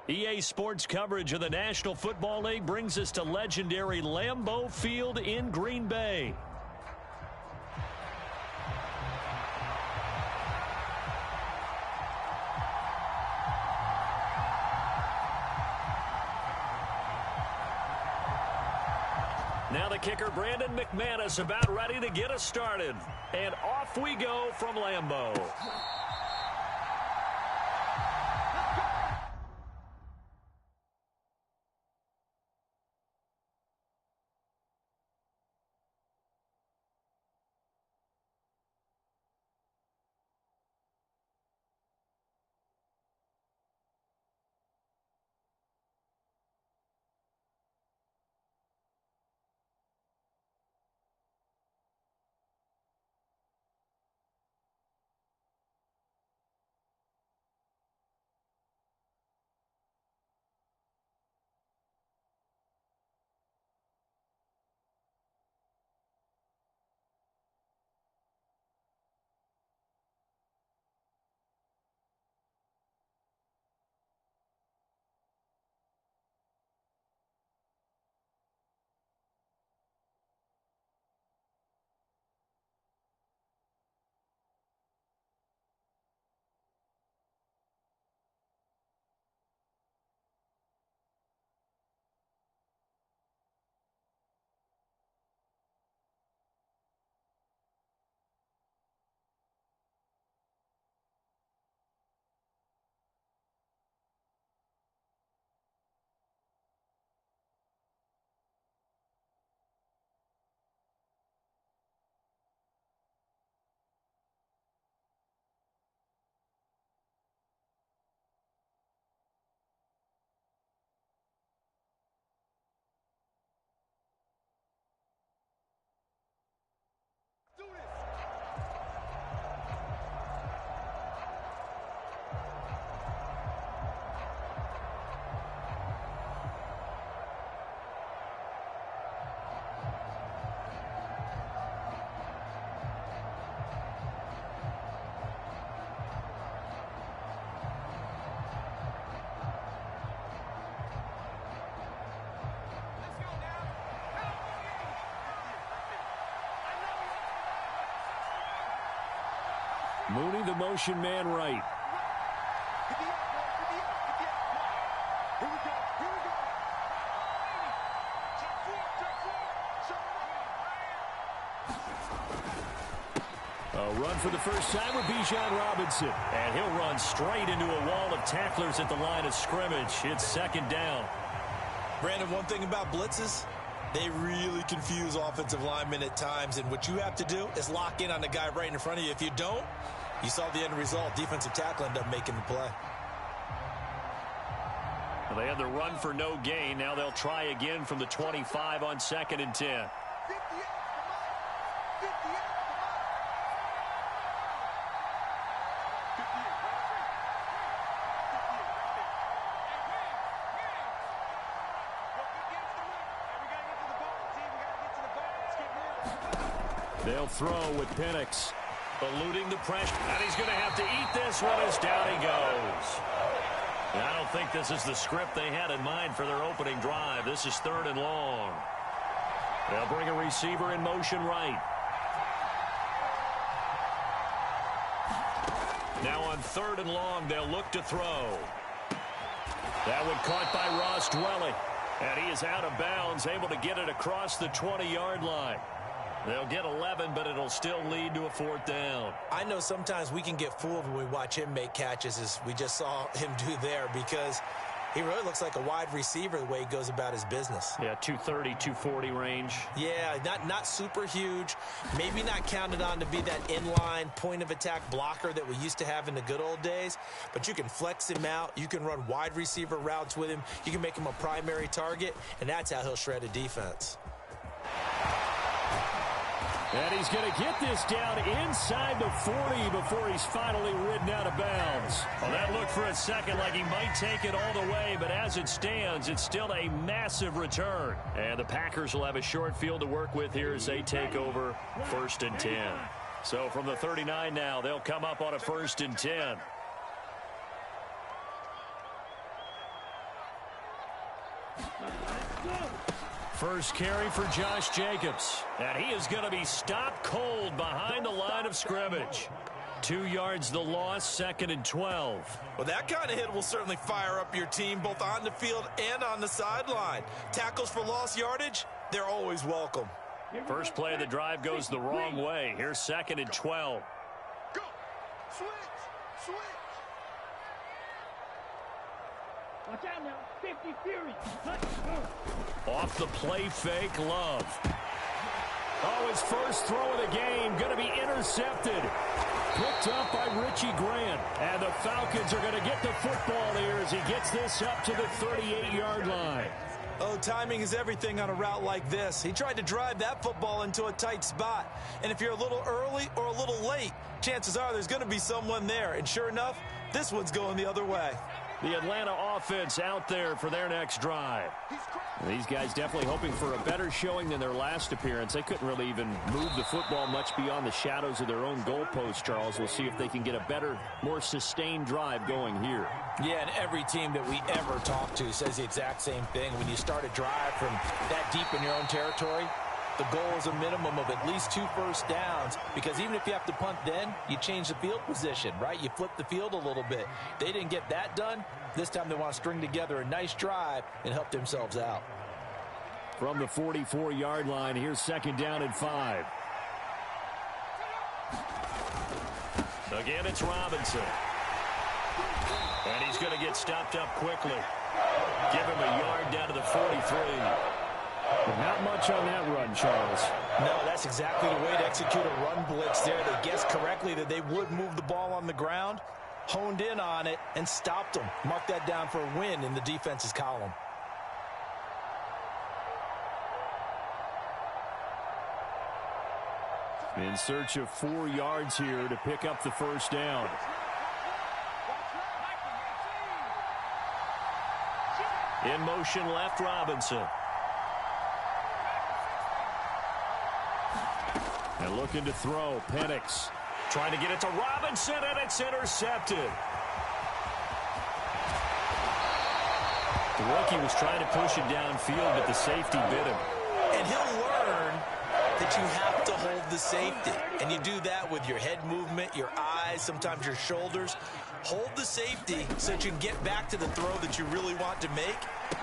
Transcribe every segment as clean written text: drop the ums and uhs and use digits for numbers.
EA Sports coverage of the National Football League brings us to legendary Lambeau Field in Green Bay. Now the kicker, Brandon McManus, about ready to get us started. And off we go from Lambeau. Mooney, the motion man right. A run for the first time with Bijan Robinson. And he'll run straight into a wall of tacklers at the line of scrimmage. It's second down. Brandon, one thing about blitzes, they really confuse offensive linemen at times. And what you have to do is lock in on the guy right in front of you. If you don't, you saw the end result. Defensive tackle ended up making the play. Well, they had the run for no gain. Now they'll try again from the 25 on 2nd and 10. They'll throw with Penix. Eluding the pressure. And he's going to have to eat this one as down he goes. And I don't think this is the script they had in mind for their opening drive. This is 3rd and long. They'll bring a receiver in motion right. Now on 3rd and long, they'll look to throw. That one caught by Ross Dwelly. And he is out of bounds, able to get it across the 20-yard line. They'll get 11, but it'll still lead to a 4th down. I know sometimes we can get fooled when we watch him make catches, as we just saw him do there, because he really looks like a wide receiver the way he goes about his business. Yeah, 230, 240 range. Yeah, not super huge. Maybe not counted on to be that inline point-of-attack blocker that we used to have in the good old days, but you can flex him out. You can run wide receiver routes with him. You can make him a primary target, and that's how he'll shred a defense. And he's going to get this down inside the 40 before he's finally ridden out of bounds. Well, that looked for a second like he might take it all the way, but as it stands, it's still a massive return. And the Packers will have a short field to work with here as they take over 1st and 10. So from the 39 now, they'll come up on a 1st and 10. First carry for Josh Jacobs. And he is going to be stopped cold behind the line of scrimmage. 2 yards the loss, 2nd and 12. Well, that kind of hit will certainly fire up your team both on the field and on the sideline. Tackles for lost yardage, they're always welcome. First play of the drive goes the wrong way. Here's 2nd and 12. Go. Switch. Watch out now. 50 Fury. Off the play fake, Love. Oh, his first throw of the game going to be intercepted. Picked up by Richie Grant. And the Falcons are going to get the football here as he gets this up to the 38-yard line. Oh, timing is everything on a route like this. He tried to drive that football into a tight spot. And if you're a little early or a little late, chances are there's going to be someone there. And sure enough, this one's going the other way. The Atlanta offense out there for their next drive. These guys definitely hoping for a better showing than their last appearance. They couldn't really even move the football much beyond the shadows of their own goalpost, Charles. We'll see if they can get a better, more sustained drive going here. Yeah, and every team that we ever talk to says the exact same thing. When you start a drive from that deep in your own territory, the goal is a minimum of at least 2 first downs, because even if you have to punt then, you change the field position, right? You flip the field a little bit. They didn't get that done. This time they want to string together a nice drive and help themselves out. From the 44-yard line, here's 2nd down and 5. Again, it's Robinson. And he's going to get stopped up quickly. Give him a yard down to the 43. Not much on that run, Charles. No, that's exactly the way to execute a run blitz there. They guessed correctly that they would move the ball on the ground, honed in on it, and stopped them. Mark that down for a win in the defense's column. In search of 4 yards here to pick up the first down. In motion left, Robinson. And looking to throw, Penix. Trying to get it to Robinson, and it's intercepted. The rookie was trying to push it downfield, but the safety bit him. And he'll learn that you have to hold the safety. And you do that with your head movement, your eyes, sometimes your shoulders. Hold the safety so that you can get back to the throw that you really want to make.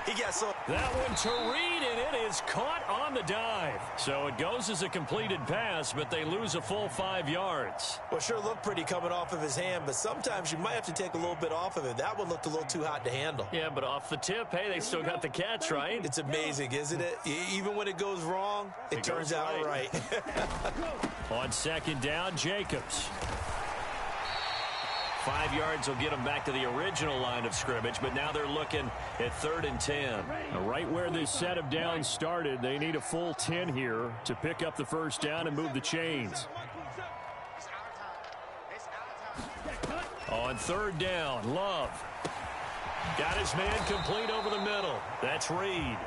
He got so... That one to Reed, and it is caught on the dive. So it goes as a completed pass, but they lose a full 5 yards. Well, sure looked pretty coming off of his hand, but sometimes you might have to take a little bit off of it. That one looked a little too hot to handle. Yeah, but off the tip, hey, they still got the catch, right? It's amazing, isn't it? Even when it goes wrong, it turns out right. On 2nd down, Jacobs. 5 yards will get them back to the original line of scrimmage, but now they're looking at 3rd and 10. Right where this set of downs started, they need a full 10 here to pick up the first down and move the chains. On 3rd down, Love. Got his man complete over the middle. That's Reed.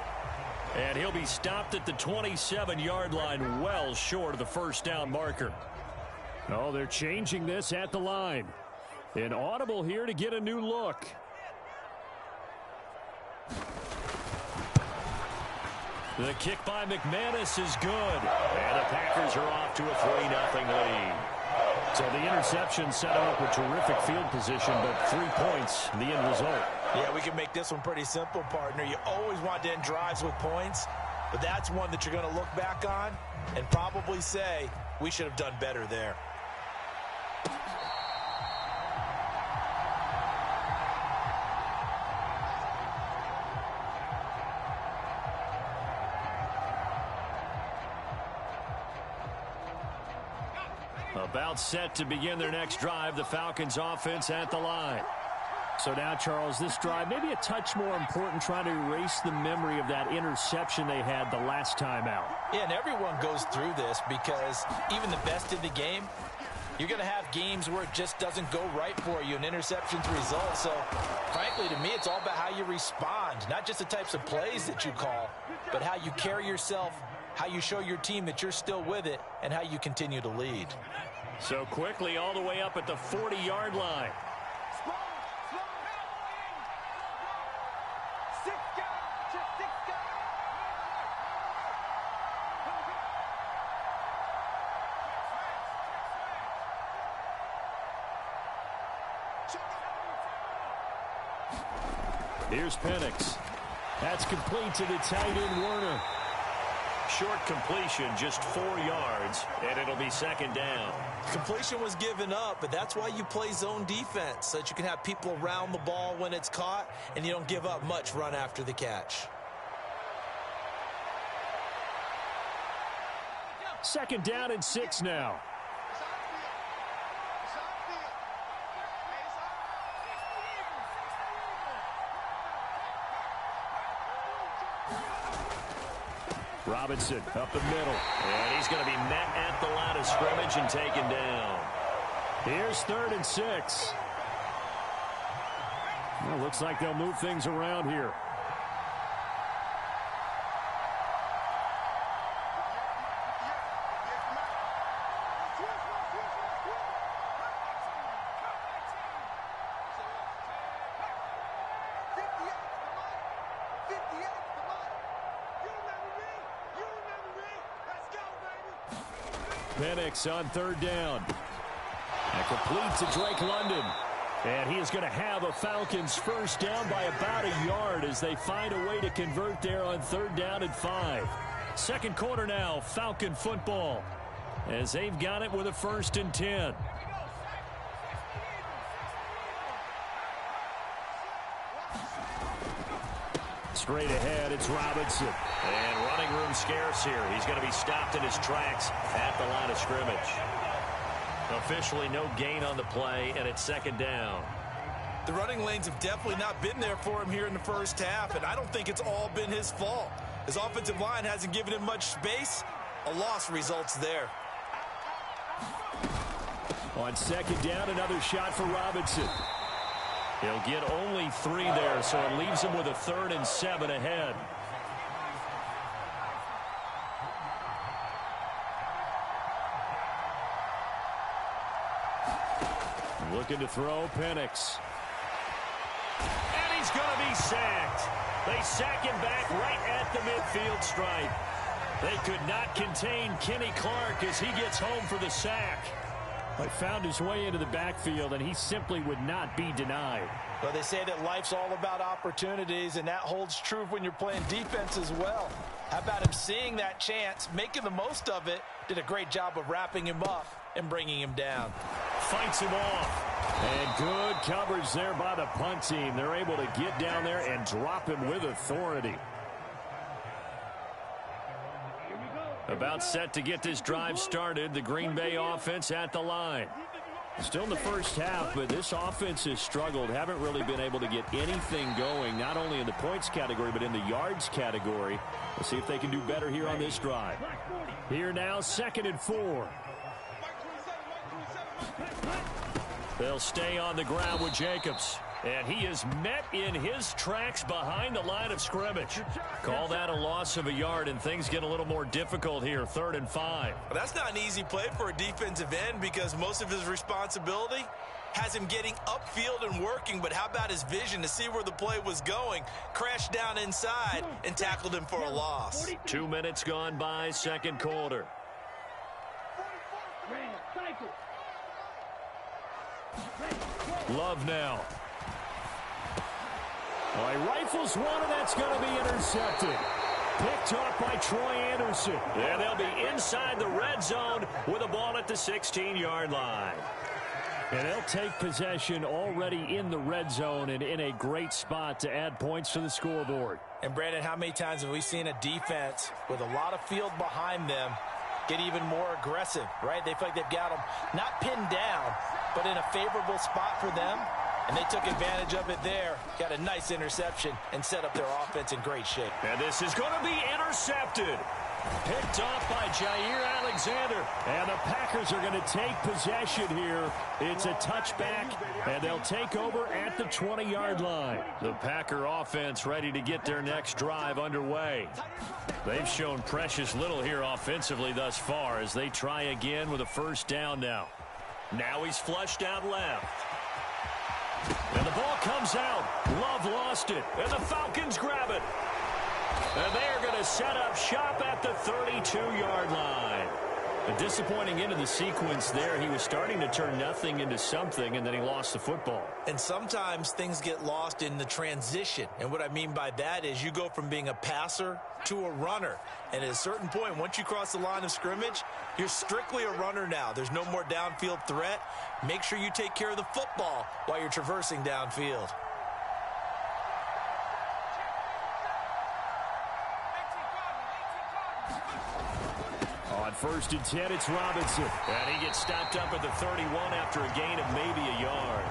And he'll be stopped at the 27-yard line, well short of the first down marker. Oh, they're changing this at the line. An audible here to get a new look. The kick by McManus is good. And the Packers are off to a 3-0 lead. So the interception set up a terrific field position, but 3 points, the end result. Yeah, we can make this one pretty simple, partner. You always want to end drives with points, but that's one that you're going to look back on and probably say, we should have done better there. About set to begin their next drive, the Falcons offense at the line. So now, Charles, this drive maybe a touch more important, trying to erase the memory of that interception they had the last time out. Yeah, and everyone goes through this because even the best in the game, you're going to have games where it just doesn't go right for you, and interceptions result. So, frankly, to me, it's all about how you respond, not just the types of plays that you call, but how you carry yourself, how you show your team that you're still with it, and how you continue to lead. So quickly all the way up at the 40-yard line. Here's Penix. That's complete to the tight end, Werner. Short completion, just 4 yards, and it'll be second down. Completion was given up, but that's why you play zone defense, so that you can have people around the ball when it's caught, and you don't give up much run after the catch. Second down and 6 now. Robinson up the middle. And he's going to be met at the line of scrimmage and taken down. Here's 3rd and 6. Well, looks like they'll move things around here. Penix on 3rd down. And complete to Drake London. And he is going to have a Falcons first down by about a yard as they find a way to convert there on 3rd down and 5. Second quarter now, Falcon football, as they've got it with a 1st and 10. Straight ahead, it's Robinson. And running room scarce here. He's going to be stopped in his tracks at the line of scrimmage. Officially no gain on the play, and it's 2nd down. The running lanes have definitely not been there for him here in the first half, and I don't think it's all been his fault. His offensive line hasn't given him much space. A loss results there. On 2nd down, another shot for Robinson. He'll get only 3 there, so it leaves him with a 3rd and 7 ahead. Looking to throw, Penix. And he's going to be sacked. They sack him back right at the midfield stripe. They could not contain Kenny Clark as he gets home for the sack. He found his way into the backfield, and he simply would not be denied. Well, they say that life's all about opportunities, and that holds true when you're playing defense as well. How about him seeing that chance, making the most of it, did a great job of wrapping him up and bringing him down. Fights him off. And good coverage there by the punt team. They're able to get down there and drop him with authority. About set to get this drive started. The Green Bay offense at the line. Still in the first half, but this offense has struggled. Haven't really been able to get anything going, not only in the points category, but in the yards category. Let's see if they can do better here on this drive. Here now, 2nd and 4. They'll stay on the ground with Jacobs. And he is met in his tracks behind the line of scrimmage. Call that a loss of a yard, and things get a little more difficult here. 3rd and 5. Well, that's not an easy play for a defensive end because most of his responsibility has him getting upfield and working. But how about his vision to see where the play was going? Crashed down inside and tackled him for a loss. 2 minutes gone by, 2nd quarter. Love now. Oh, he rifles one, and that's going to be intercepted. Picked off by Troy Anderson. And they'll be inside the red zone with a ball at the 16-yard line. And they'll take possession already in the red zone and in a great spot to add points to the scoreboard. And, Brandon, how many times have we seen a defense with a lot of field behind them get even more aggressive, right? They feel like they've got them not pinned down, but in a favorable spot for them. And they took advantage of it there, got a nice interception, and set up their offense in great shape. And this is going to be intercepted. Picked off by Jair Alexander. And the Packers are going to take possession here. It's a touchback, and they'll take over at the 20-yard line. The Packer offense ready to get their next drive underway. They've shown precious little here offensively thus far as they try again with a first down now. Now he's flushed out left. And the ball comes out. Love lost it. And the Falcons grab it. And they're going to set up shop at the 32-yard line. A disappointing end of the sequence there. He was starting to turn nothing into something, and then he lost the football. And sometimes things get lost in the transition. And what I mean by that is you go from being a passer to a runner. And at a certain point, once you cross the line of scrimmage, you're strictly a runner now. There's no more downfield threat. Make sure you take care of the football while you're traversing downfield. On 1st and 10, it's Robinson. And he gets stopped up at the 31 after a gain of maybe a yard.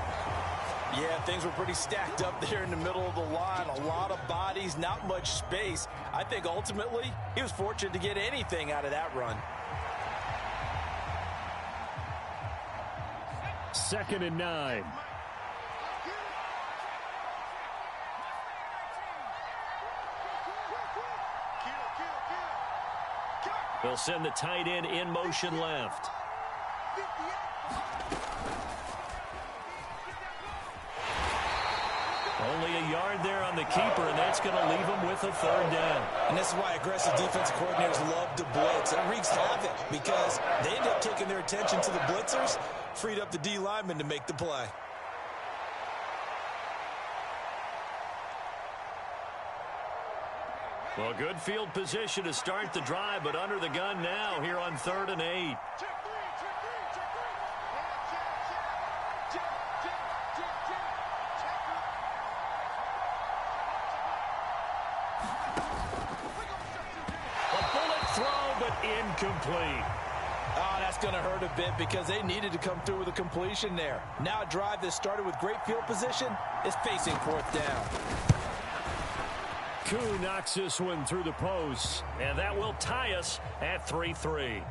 Yeah, things were pretty stacked up there in the middle of the line. A lot of bodies, not much space. I think ultimately he was fortunate to get anything out of that run. 2nd and 9. They'll send the tight end in motion left. Only a yard there on the keeper, and that's going to leave him with a 3rd down. And this is why aggressive defensive coordinators love to blitz. It wreaks havoc because they end up taking their attention to the blitzers, freed up the D lineman to make the play. Well, good field position to start the drive, but under the gun now here on 3rd and 8. A bullet throw, but incomplete. Oh, that's going to hurt a bit because they needed to come through with a completion there. Now a drive that started with great field position is facing 4th down. Koo knocks this one through the post, and that will tie us at 3-3.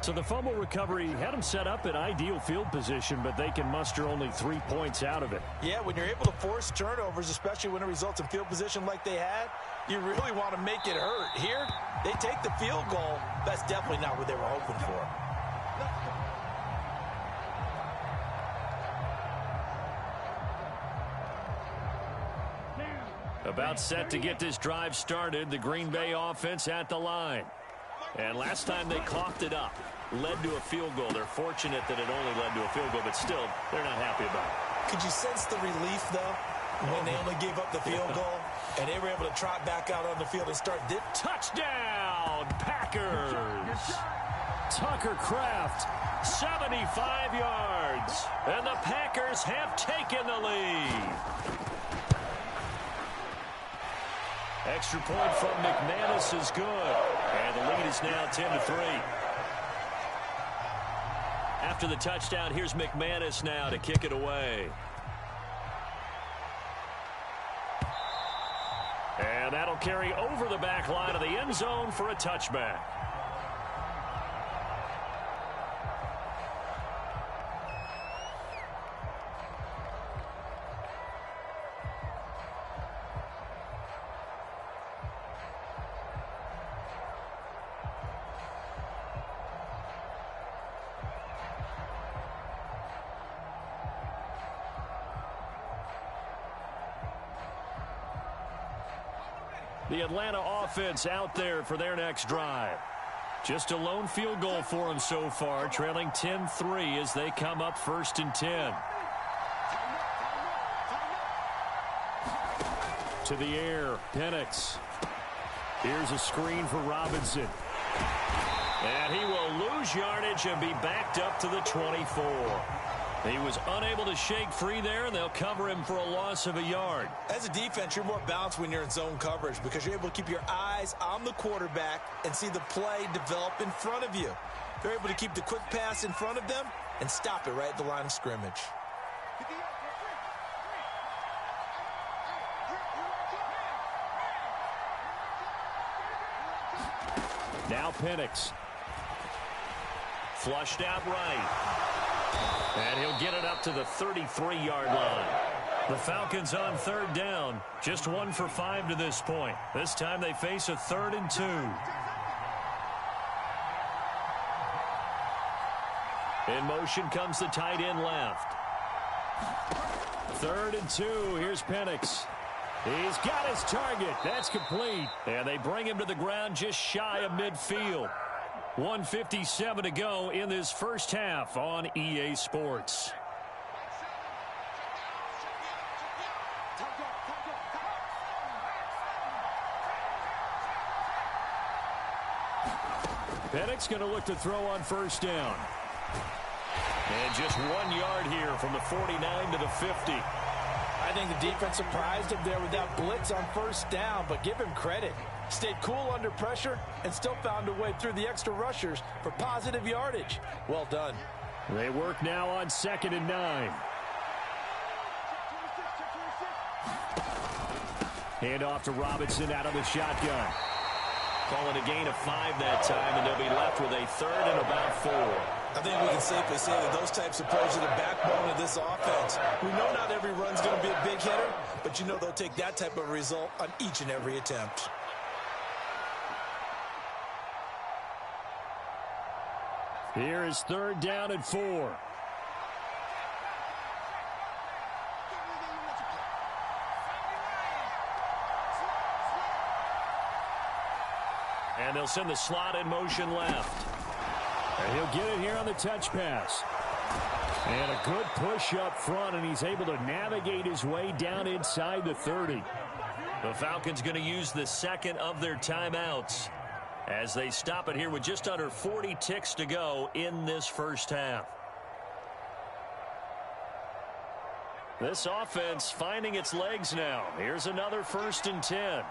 So the fumble recovery had them set up in ideal field position, but they can muster only 3 points out of it. Yeah, when you're able to force turnovers, especially when it results in field position like they had, you really want to make it hurt. Here, they take the field goal. That's definitely not what they were hoping for. About set to get this drive started, the Green Bay offense at the line. And last time they coughed it up, led to a field goal. They're fortunate that it only led to a field goal, but still, they're not happy about it. Could you sense the relief, though, when they only gave up the field goal and they were able to trot back out on the field and start this? Touchdown, Packers! Tucker Kraft, 75 yards. And the Packers have taken the lead. Extra point from McManus is good. And the lead is now 10-3. After the touchdown, here's McManus now to kick it away. And that'll carry over the back line of the end zone for a touchback. The Atlanta offense out there for their next drive. Just a lone field goal for them so far, trailing 10-3 as they come up 1st and 10. To the air, Penix. Here's a screen for Robinson. And he will lose yardage and be backed up to the 24. He was unable to shake free there, and they'll cover him for a loss of a yard. As a defense, you're more balanced when you're in zone coverage because you're able to keep your eyes on the quarterback and see the play develop in front of you. They're able to keep the quick pass in front of them and stop it right at the line of scrimmage. Now Penix. Flushed out right. And he'll get it up to the 33-yard line. The Falcons on 3rd down. Just 1 for 5 to this point. This time they face a 3rd and 2. In motion comes the tight end left. 3rd and 2. Here's Penix. He's got his target. That's complete. And they bring him to the ground just shy of midfield. 1:57 to go in this first half on EA Sports. Penix going to look to throw on first down. And just 1 yard here from the 49 to the 50. I think the defense surprised him there with that blitz on first down, but give him credit. Stayed cool under pressure and still found a way through the extra rushers for positive yardage. Well done. They work now on 2nd and 9. Hand off to Robinson out of the shotgun. Calling a gain of 5 that time, and they'll be left with a 3rd and about 4. I think we can safely say that those types of plays are the backbone of this offense. We know not every run's going to be a big hitter, but you know they'll take that type of result on each and every attempt. Here is 3rd down and 4. And they'll send the slot in motion left. And he'll get it here on the touch pass. And a good push up front, and he's able to navigate his way down inside the 30. The Falcons going to use the second of their timeouts as they stop it here with just under 40 ticks to go in this first half. This offense finding its legs now. Here's another 1st and 10.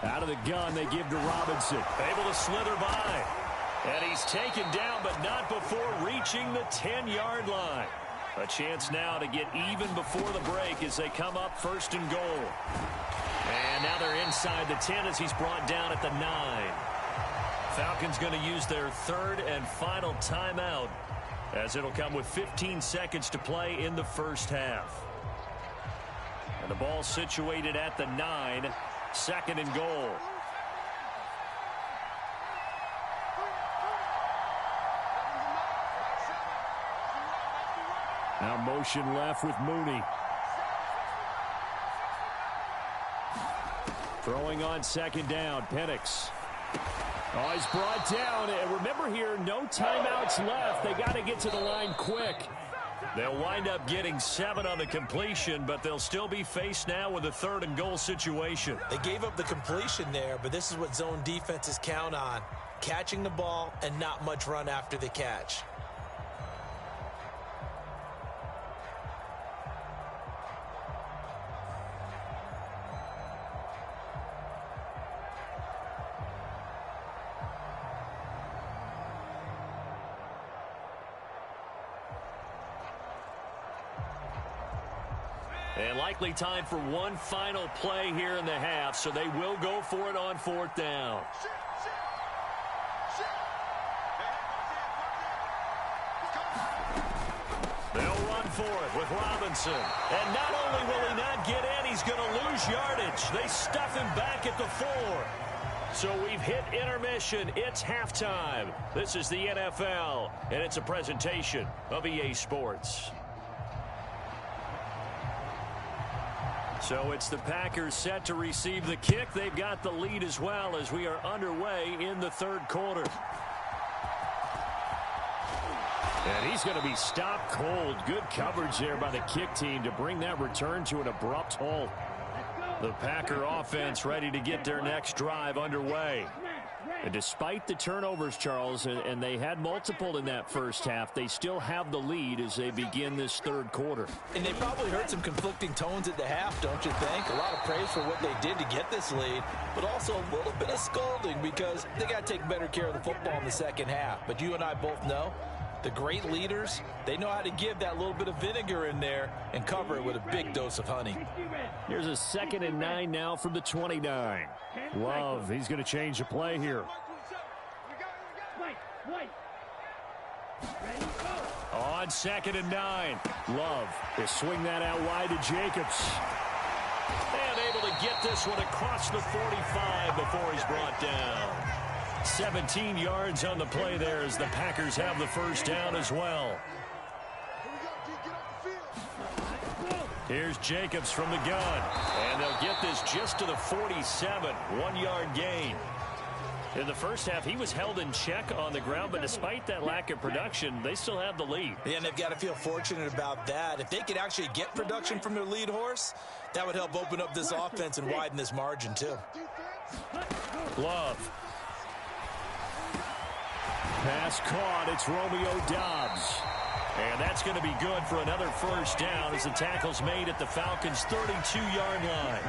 Out of the gun, they give to Robinson. Able to slither by. And he's taken down, but not before reaching the 10-yard line. A chance now to get even before the break as they come up 1st and goal. And now they're inside the 10 as he's brought down at the 9. Falcons going to use their 3rd and final timeout as it'll come with 15 seconds to play in the first half. And the ball situated at the 9. 2nd and goal. Now motion left with Mooney. Throwing on 2nd down, Penix. Oh, he's brought down. And remember here, no timeouts left. They got to get to the line quick. They'll wind up getting 7 on the completion, but they'll still be faced now with a 3rd and goal situation. They gave up the completion there, but this is what zone defenses count on. Catching the ball and not much run after the catch. And likely time for one final play here in the half, so they will go for it on 4th down. They'll run for it with Robinson. And not only will he not get in, he's going to lose yardage. They stuff him back at the 4. So we've hit intermission. It's halftime. This is the NFL, and it's a presentation of EA Sports. So it's the Packers set to receive the kick. They've got the lead as well as we are underway in the 3rd quarter. And he's going to be stopped cold. Good coverage there by the kick team to bring that return to an abrupt halt. The Packer offense ready to get their next drive underway. And despite the turnovers, Charles, and they had multiple in that first half, they still have the lead as they begin this 3rd quarter. And they probably heard some conflicting tones at the half, don't you think? A lot of praise for what they did to get this lead, but also a little bit of scolding because they got to take better care of the football in the second half. But you and I both know the great leaders, they know how to give that little bit of vinegar in there and cover it with a big dose of honey. Here's a 2nd and 9 now from the 29. Love, he's going to change the play here. On 2nd and 9, Love will swing that out wide to Jacobs. And able to get this one across the 45 before he's brought down. 17 yards on the play there as the Packers have the first down as well. Here's Jacobs from the gun. And they'll get get this just to the 47. 1-yard gain. In the first half, he was held in check on the ground, but despite that lack of production, they still have the lead. Yeah, and they've got to feel fortunate about that. If they could actually get production from their lead horse, that would help open up this offense and widen this margin, too. Love. Pass caught. It's Romeo Doubs. And that's going to be good for another first down as the tackle's made at the Falcons' 32-yard line.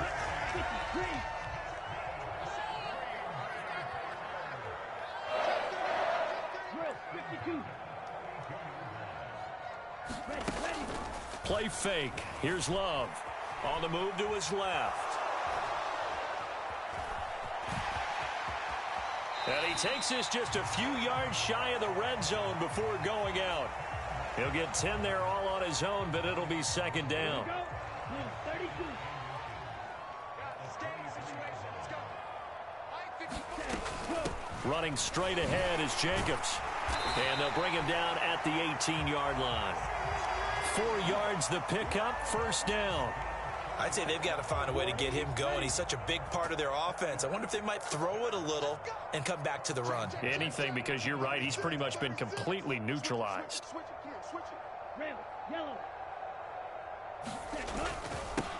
Play fake. Here's Love. On the move to his left. And he takes this just a few yards shy of the red zone before going out. He'll get 10 there all on his own, but it'll be second down. Running straight ahead is Jacobs. And they'll bring him down at the 18-yard line. 4 yards the pickup, first down. I'd say they've got to find a way to get him going. He's such a big part of their offense. I wonder if they might throw it a little and come back to the run. Anything, because you're right. He's pretty much been completely neutralized.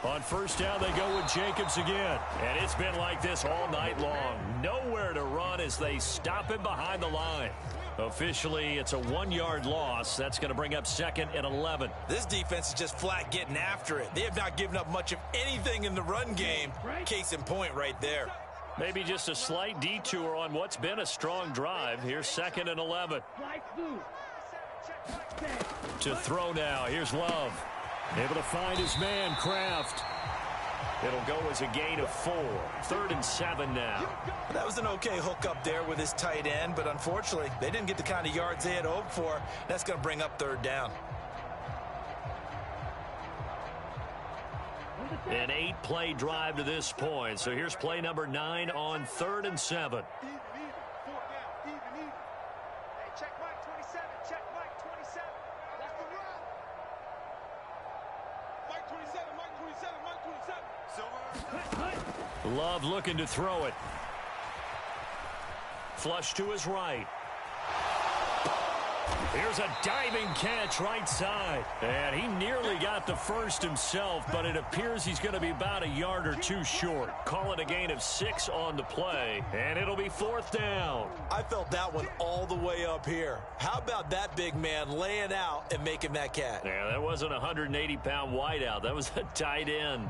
On first down, they go with Jacobs again. And it's been like this all night long. Nowhere to run as they stop him behind the line. Officially, it's a 1-yard loss. That's going to bring up second and 11. This defense is just flat getting after it. They have not given up much of anything in the run game. Case in point right there. Maybe just a slight detour on what's been a strong drive. Here's second and 11. To throw now. Here's Love. Able to find his man, Kraft. It'll go as a gain of 4. 3rd and 7 now. That was an okay hook up there with his tight end, but unfortunately, they didn't get the kind of yards they had hoped for. That's going to bring up 3rd down. An 8-play drive to this point. So here's play number 9 on 3rd and 7. Love looking to throw it. Flush to his right. Here's a diving catch right side. And he nearly got the first himself, but it appears he's going to be about a yard or 2 short. Call it a gain of 6 on the play, and it'll be 4th down. I felt that one all the way up here. How about that big man laying out and making that catch? Yeah, that wasn't a 180-pound wideout. That was a tight end.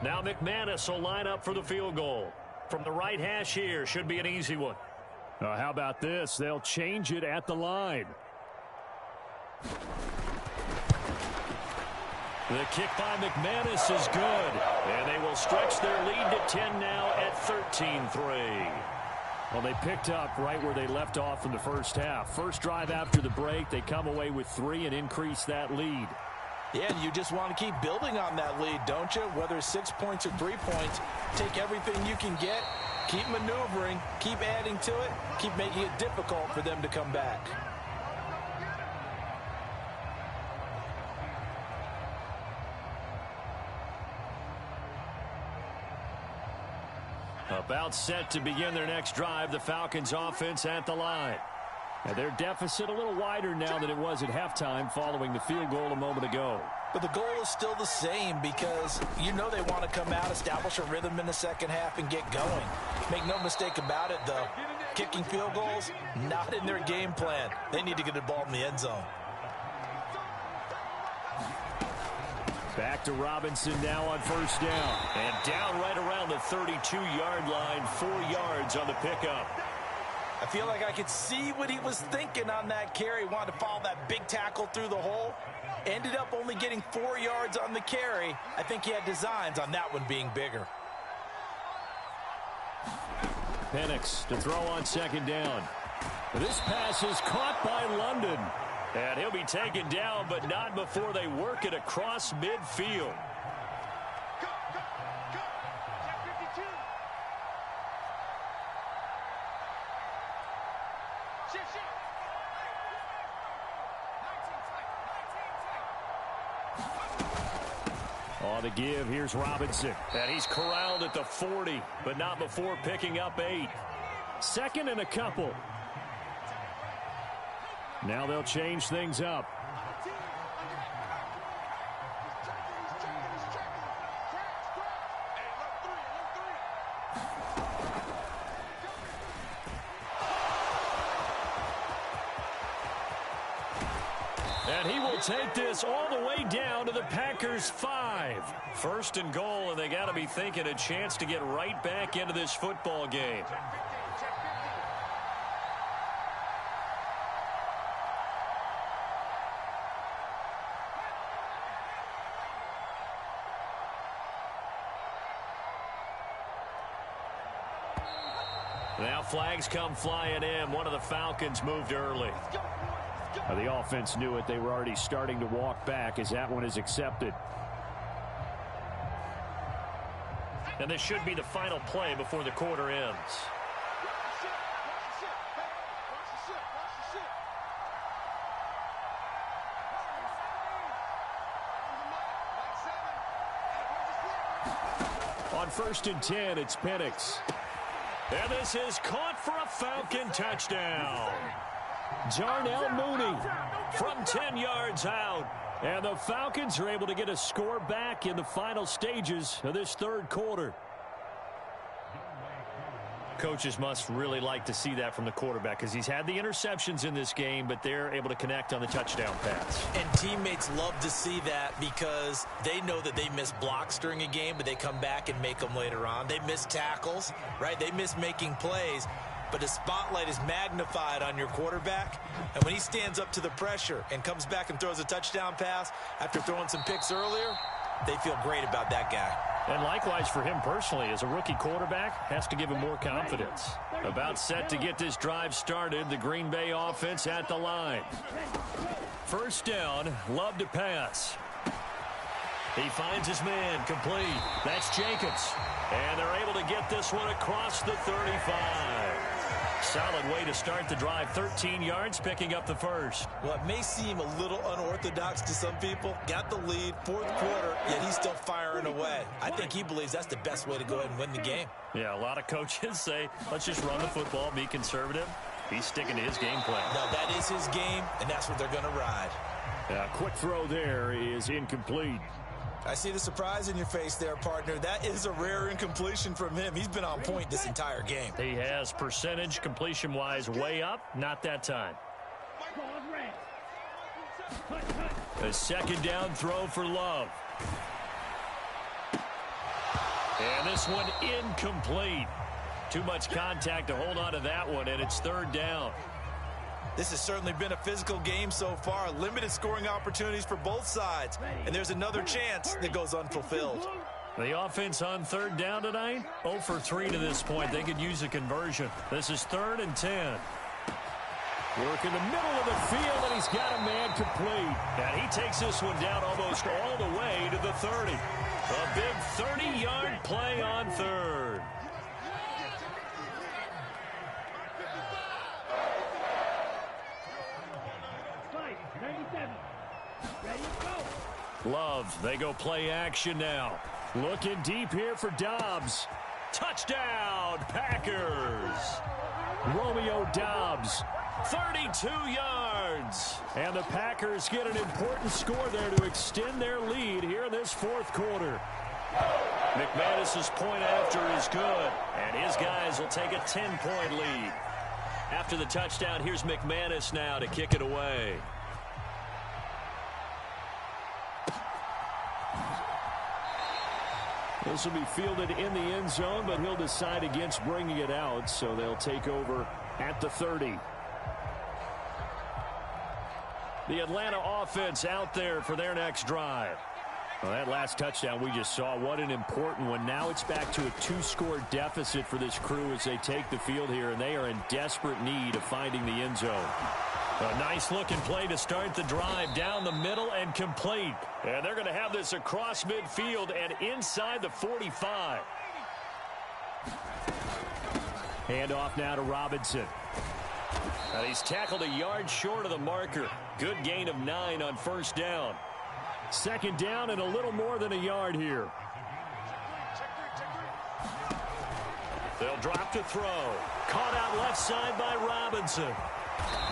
Now McManus will line up for the field goal. From the right hash here, should be an easy one. How about this? They'll change it at the line. The kick by McManus is good. And they will stretch their lead to 10 now at 13-3. Well, they picked up right where they left off in the first half. First drive after the break, they come away with 3 and increase that lead. Yeah, and you just want to keep building on that lead, don't you? Whether it's 6 points or 3 points, take everything you can get, keep maneuvering, keep adding to it, keep making it difficult for them to come back. About set to begin their next drive, the Falcons offense at the line. And their deficit a little wider now than it was at halftime following the field goal a moment ago. But the goal is still the same because you know they want to come out, establish a rhythm in the second half, and get going. Make no mistake about it, though. Kicking field goals, not in their game plan. They need to get the ball in the end zone. Back to Robinson now on first down. And down right around the 32-yard line, 4 yards on the pickup. I feel like I could see what he was thinking on that carry. Wanted to follow that big tackle through the hole. Ended up only getting 4 yards on the carry. I think he had designs on that one being bigger. Penix to throw on second down. This pass is caught by London. And he'll be taken down, but not before they work it across midfield. On the give, here's Robinson. And he's corralled at the 40, but not before picking up 8. Second and a couple. Now they'll change things up. And he will take this all the way down to the Packers' 5. First and goal, and they got to be thinking a chance to get right back into this football game. Now flags come flying in. One of the Falcons moved early. The offense knew it. They were already starting to walk back as that one is accepted. And this should be the final play before the quarter ends. On 1st and 10, it's Penix. And this is caught for a Falcon touchdown. Darnell Mooney from 10 yards out. And the Falcons are able to get a score back in the final stages of this third quarter. Coaches must really like to see that from the quarterback because he's had the interceptions in this game, but they're able to connect on the touchdown pass. And teammates love to see that because they know that they miss blocks during a game, but they come back and make them later on. They miss tackles, right? They miss making plays, but the spotlight is magnified on your quarterback. And when he stands up to the pressure and comes back and throws a touchdown pass after throwing some picks earlier, they feel great about that guy. And likewise for him personally, as a rookie quarterback, has to give him more confidence. About set to get this drive started, the Green Bay offense at the line. First down, Love to pass. He finds his man, complete. That's Jacobs. And they're able to get this one across the 35. Solid way to start the drive. 13 yards, picking up the first. Well, it may seem a little unorthodox to some people. Got the lead, fourth quarter, yet he's still firing away. I think he believes that's the best way to go ahead and win the game. Yeah, a lot of coaches say, let's just run the football, be conservative. He's sticking to his game plan. No, that is his game, and that's what they're going to ride. Quick throw there is incomplete. I see the surprise in your face there, partner. That is a rare incompletion from him. He's been on point this entire game. He has percentage completion-wise way up. Not that time. A second down throw for Love. And this one incomplete. Too much contact to hold on to that one, and it's third down. This has certainly been a physical game so far. Limited scoring opportunities for both sides. And there's another chance that goes unfulfilled. The offense on third down tonight, 0 for 3 to this point. They could use a conversion. This is 3rd and 10. Work in the middle of the field, and he's got a man complete. And he takes this one down almost all the way to the 30. A big 30-yard play on third. Love, they go play action now. Looking deep here for Dobbs. Touchdown, Packers. Romeo Dobbs, 32 yards. And the Packers get an important score there to extend their lead here in this fourth quarter. McManus's point after is good, and his guys will take a 10-point lead. After the touchdown, here's McManus now to kick it away. This will be fielded in the end zone, but he'll decide against bringing it out, so they'll take over at the 30. The Atlanta offense out there for their next drive. Well, that last touchdown we just saw, what an important one. Now it's back to a 2-score deficit for this crew as they take the field here, and they are in desperate need of finding the end zone. A nice-looking play to start the drive down the middle and complete. And they're going to have this across midfield and inside the 45. Handoff now to Robinson. And he's tackled a yard short of the marker. Good gain of 9 on first down. Second down and a little more than a yard here. They'll drop to throw. Caught out left side by Robinson.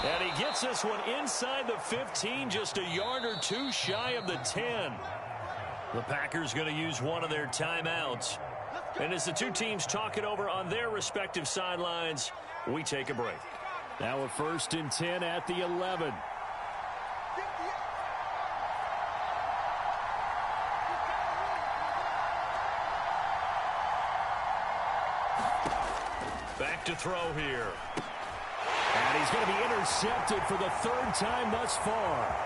And he gets this one inside the 15, just a yard or two shy of the 10. The Packers going to use one of their timeouts. And as the two teams talk it over on their respective sidelines, we take a break. Now a 1st and 10 at the 11. Back to throw here. And he's going to be intercepted for the 3rd time thus far.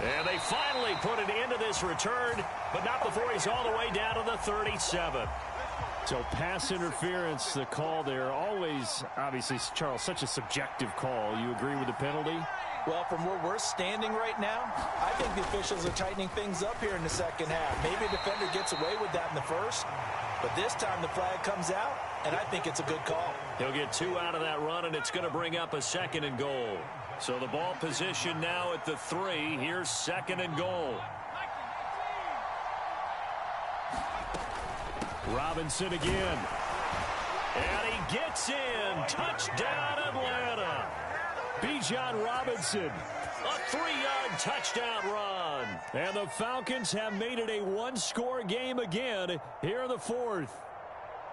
And they finally put an end to this return, but not before he's all the way down to the 37. So pass interference, the call there. Always, obviously, Charles, such a subjective call. You agree with the penalty? Well, from where we're standing right now, I think the officials are tightening things up here in the second half. Maybe a defender gets away with that in the first, but this time the flag comes out, and I think it's a good call. He'll get 2 out of that run, and it's going to bring up a 2nd and goal. So the ball position now at the 3. Here's 2nd and goal. Robinson again. And he gets in. Touchdown, Atlanta. Bijan Robinson. A 3-yard touchdown run. And the Falcons have made it a 1-score game again here in the 4th.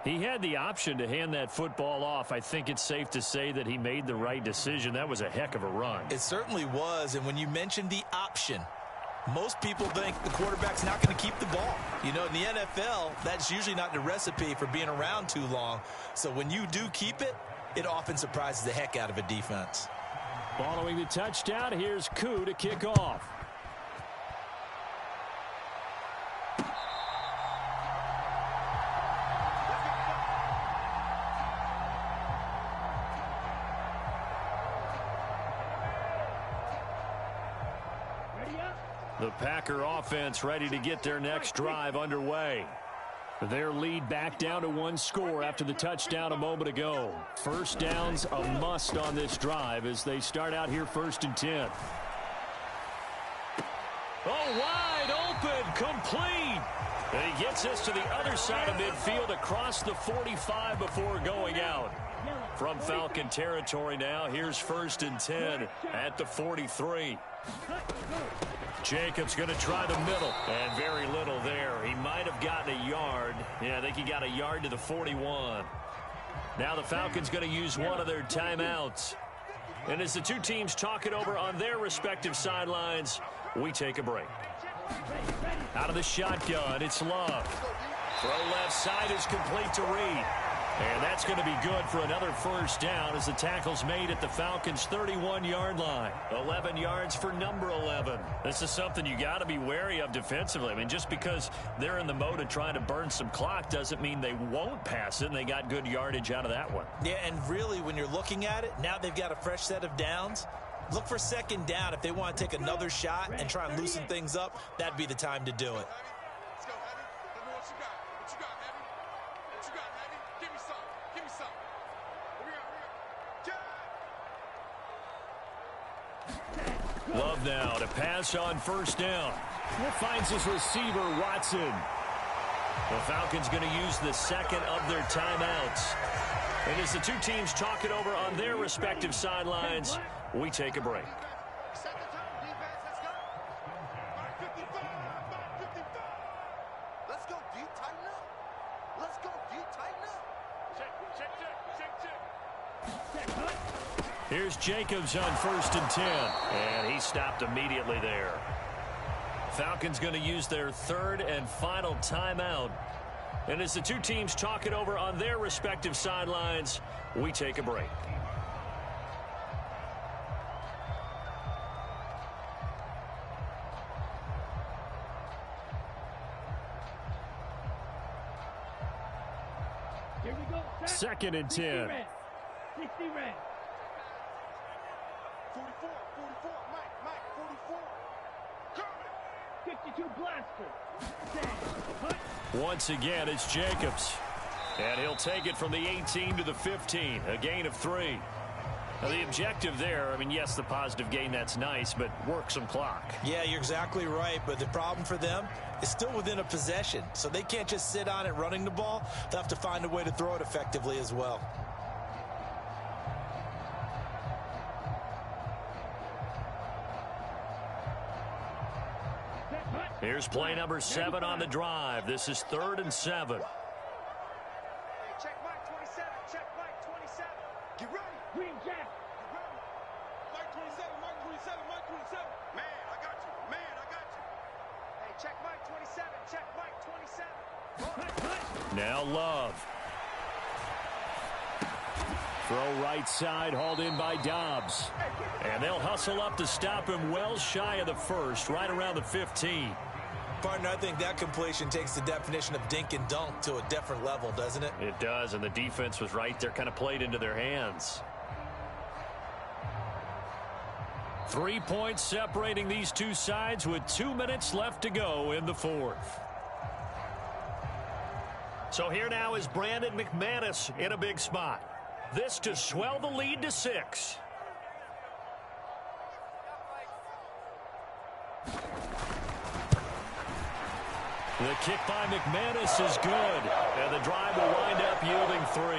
He had the option to hand that football off. I think it's safe to say that he made the right decision. That was a heck of a run. It certainly was. And when you mentioned the option, most people think the quarterback's not going to keep the ball. You know, in the NFL, that's usually not the recipe for being around too long. So when you do keep it, it often surprises the heck out of a defense. Following the touchdown, here's Koo to kick off. The Packer offense ready to get their next drive underway. Their lead back down to 1 score after the touchdown a moment ago. First down's a must on this drive as they start out here 1st and 10. Oh, wide open, complete. And he gets this to the other side of midfield across the 45 before going out. From Falcon territory now, here's 1st and 10 at the 43. Jacobs going to try the middle, and very little there. He might have gotten a yard. Yeah, I think he got a yard to the 41. Now the Falcons going to use one of their timeouts. And as the two teams talk it over on their respective sidelines, we take a break. Out of the shotgun, it's Love. Throw left side is complete to Reed. And that's going to be good for another first down as the tackle's made at the Falcons' 31-yard line. 11 yards for number 11. This is something you got to be wary of defensively. I mean, just because they're in the mode of trying to burn some clock doesn't mean they won't pass it, and they got good yardage out of that one. Yeah, and really, when you're looking at it, now they've got a fresh set of downs. Look for second down. If they want to take another shot and try and loosen things up, that'd be the time to do it. Love now to pass on first down. Finds his receiver, Watson. The Falcons going to use the second of their timeouts. And as the two teams talk it over on their respective sidelines, we take a break. Let's go, D. Tighten up. Let's go, D. Tighten up. Check. Here's Jacobs on 1st and 10. And he stopped immediately there. Falcons going to use their third and final timeout. And as the two teams talk it over on their respective sidelines, we take a break. Here we go. 2nd and 10. 60 red. 44, Mike, 44. Coming. 52 blaster. Hut. Once again, it's Jacobs. And he'll take it from the 18 to the 15. A gain of 3. Now, the objective there, I mean, yes, the positive gain, that's nice, but work some clock. Yeah, you're exactly right, but the problem for them is still within a possession, so they can't just sit on it running the ball. They'll have to find a way to throw it effectively as well. Here's play number 7 on the drive. This is 3rd and 7. Check Mike 27. Check Mike 27. Get ready. Green Jack. Get ready. Mike 27. Mike 27. Mike 27. Man, I got you. Man, I got you. Hey, check Mike 27. Check Mike 27. Now Love. Throw right side, hauled in by Dobbs. And they'll hustle up to stop him well shy of the first, right around the 15. Partner, I think that completion takes the definition of dink and dunk to a different level, doesn't it? It does, and the defense was right there, kind of played into their hands. 3 points separating these two sides with 2 minutes left to go in the fourth. So here now is Brandon McManus in a big spot. This to swell the lead to 6. The kick by McManus is good, and the drive will wind up yielding 3.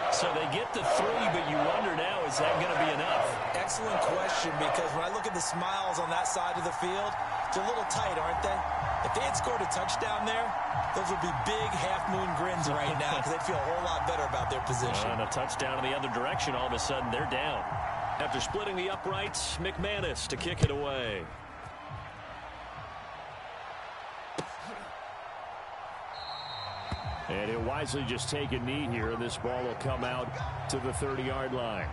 So they get the 3, but you wonder now, is that going to be enough? Excellent question, because when I look at the smiles on that side of the field, they're a little tight, aren't they? If they had scored a touchdown there, those would be big half-moon grins right now because they'd feel a whole lot better about their position. And a touchdown in the other direction, all of a sudden they're down. After splitting the uprights, McManus to kick it away. And he'll wisely just take a knee here, and this ball will come out to the 30-yard line.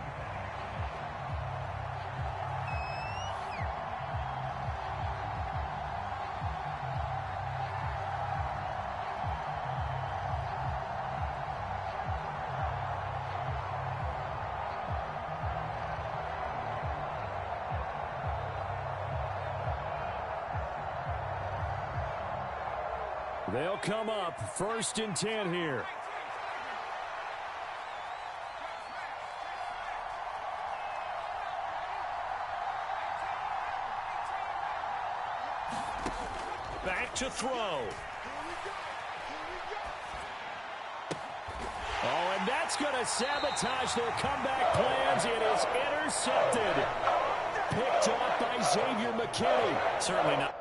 They'll come up 1st and 10 here. Back to throw. Oh, and that's going to sabotage their comeback plans. It is intercepted. Picked off by Xavier McKinney. Certainly not.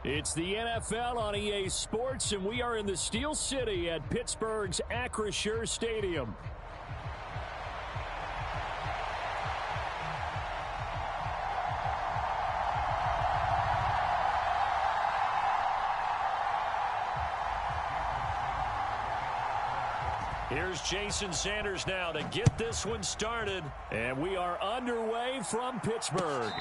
It's the NFL on EA Sports, and we are in the Steel City at Pittsburgh's Acrisure Stadium. Here's Jason Sanders now to get this one started, and we are underway from Pittsburgh.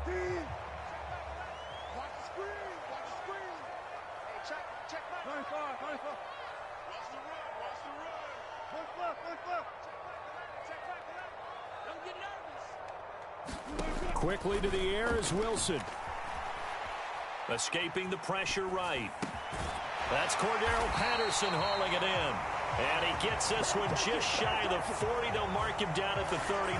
Watch the screen. Watch the screen. Hey, check back. 24. Watch the run. Watch the run. Look. Check back. Don't get nervous. Quickly to the air is Wilson. Escaping the pressure right. That's Cordero Patterson hauling it in. And he gets this one just shy of the 40. They'll mark him down at the 39.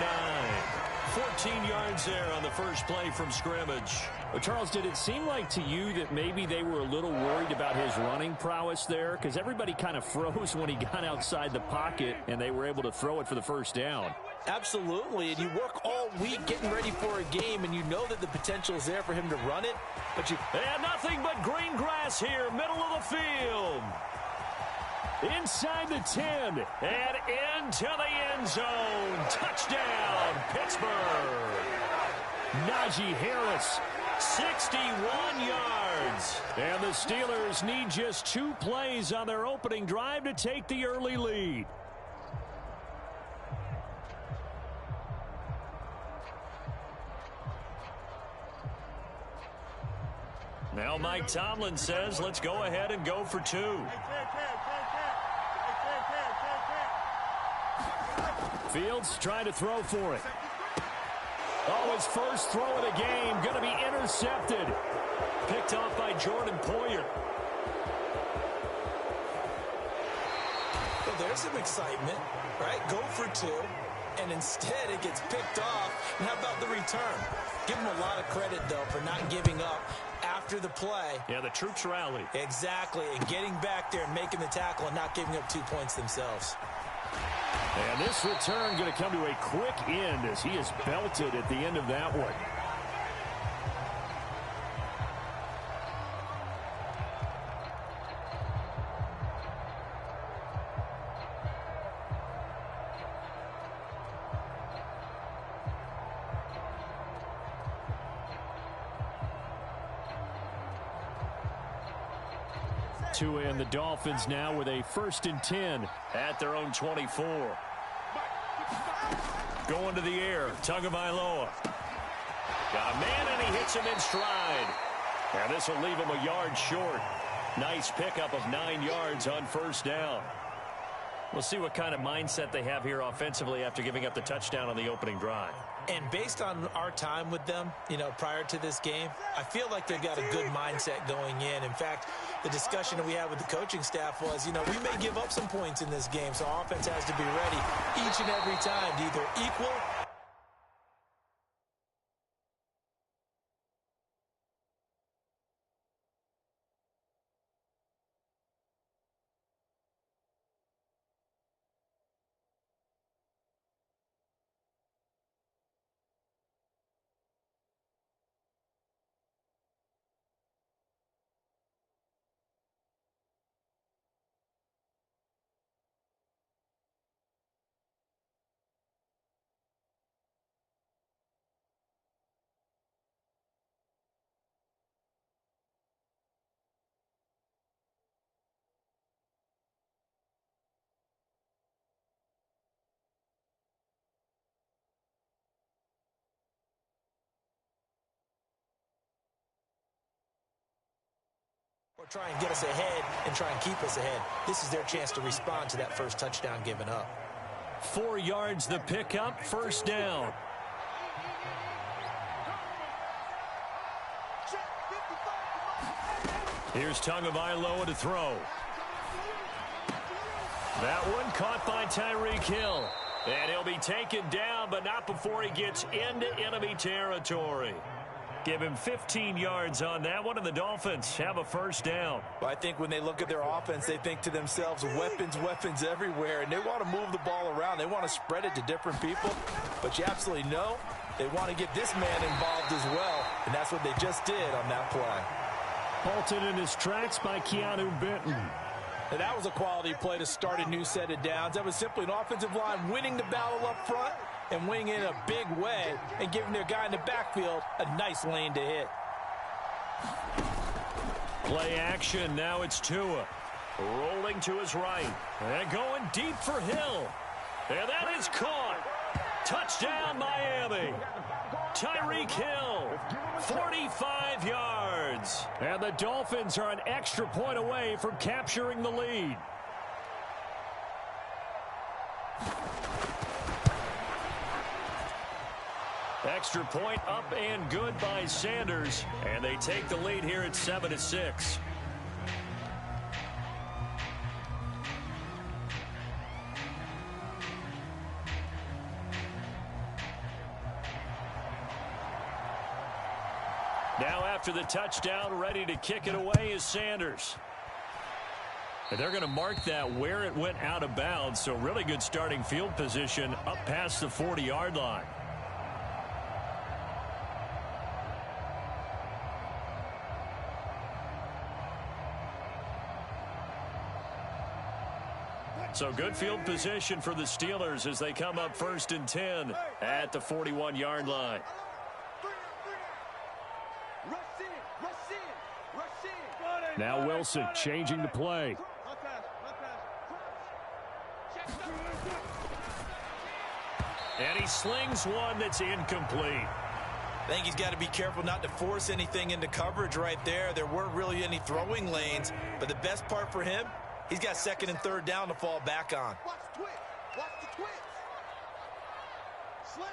14 yards there on the first play from scrimmage. Well, Charles, did it seem like to you that maybe they were a little worried about his running prowess there? Because everybody kind of froze when he got outside the pocket, and they were able to throw it for the first down. Absolutely, and you work all week getting ready for a game, and you know that the potential is there for him to run it, but you... And nothing but green grass here, middle of the field. Inside the 10 and into the end zone. Touchdown, Pittsburgh. Najee Harris, 61 yards. And the Steelers need just 2 plays on their opening drive to take the early lead. Now Mike Tomlin says, let's go ahead and go for 2. Fields trying to throw for it. Oh, his first throw of the game going to be intercepted. Picked off by Jordan Poyer. Well, there's some excitement, right? Go for 2, and instead it gets picked off. And how about the return? Give him a lot of credit, though, for not giving up after the play. Yeah, the troops rallied. Exactly, and getting back there and making the tackle and not giving up 2 points themselves. And this return going to come to a quick end as he is belted at the end of that one. Tua and the Dolphins now with a 1st and 10 at their own 24. Going to the air, Tagovailoa. Got a man, and he hits him in stride. And this will leave him a yard short. Nice pickup of 9 yards on 1st down. We'll see what kind of mindset they have here offensively after giving up the touchdown on the opening drive. And based on our time with them, prior to this game, I feel like they've got a good mindset going in. In fact, the discussion that we had with the coaching staff was, we may give up some points in this game, so our offense has to be ready each and every time to either equal. Or try and get us ahead and try and keep us ahead. This is their chance to respond to that first touchdown given up. 4 yards the pickup, 1st down. Here's Tagovailoa to throw. That one caught by Tyreek Hill. And he'll be taken down, but not before he gets into enemy territory. Give him 15 yards on that one, and the Dolphins have a 1st down. Well, I think when they look at their offense, they think to themselves, weapons everywhere, and they want to move the ball around. They want to spread it to different people, but you absolutely know they want to get this man involved as well, and that's what they just did on that play. Halted in his tracks by Keanu Benton. And that was a quality play to start a new set of downs. That was simply an offensive line winning the battle up front and winning in a big way and giving their guy in the backfield a nice lane to hit. Play action. Now it's Tua. Rolling to his right. And going deep for Hill. And that is caught. Touchdown, Miami. Tyreek Hill, 45 yards. And the Dolphins are an extra point away from capturing the lead. Extra point up and good by Sanders. And they take the lead here at 7-6. Now after the touchdown, ready to kick it away is Sanders. And they're going to mark that where it went out of bounds. So really good starting field position up past the 40-yard line. So good field position for the Steelers as they come up 1st and 10 at the 41-yard line. Now Wilson changing the play. And he slings one that's incomplete. I think he's got to be careful not to force anything into coverage right there. There weren't really any throwing lanes, but the best part for him, he's got 2nd and 3rd down to fall back on. Watch the twist. Watch the twist. Slam.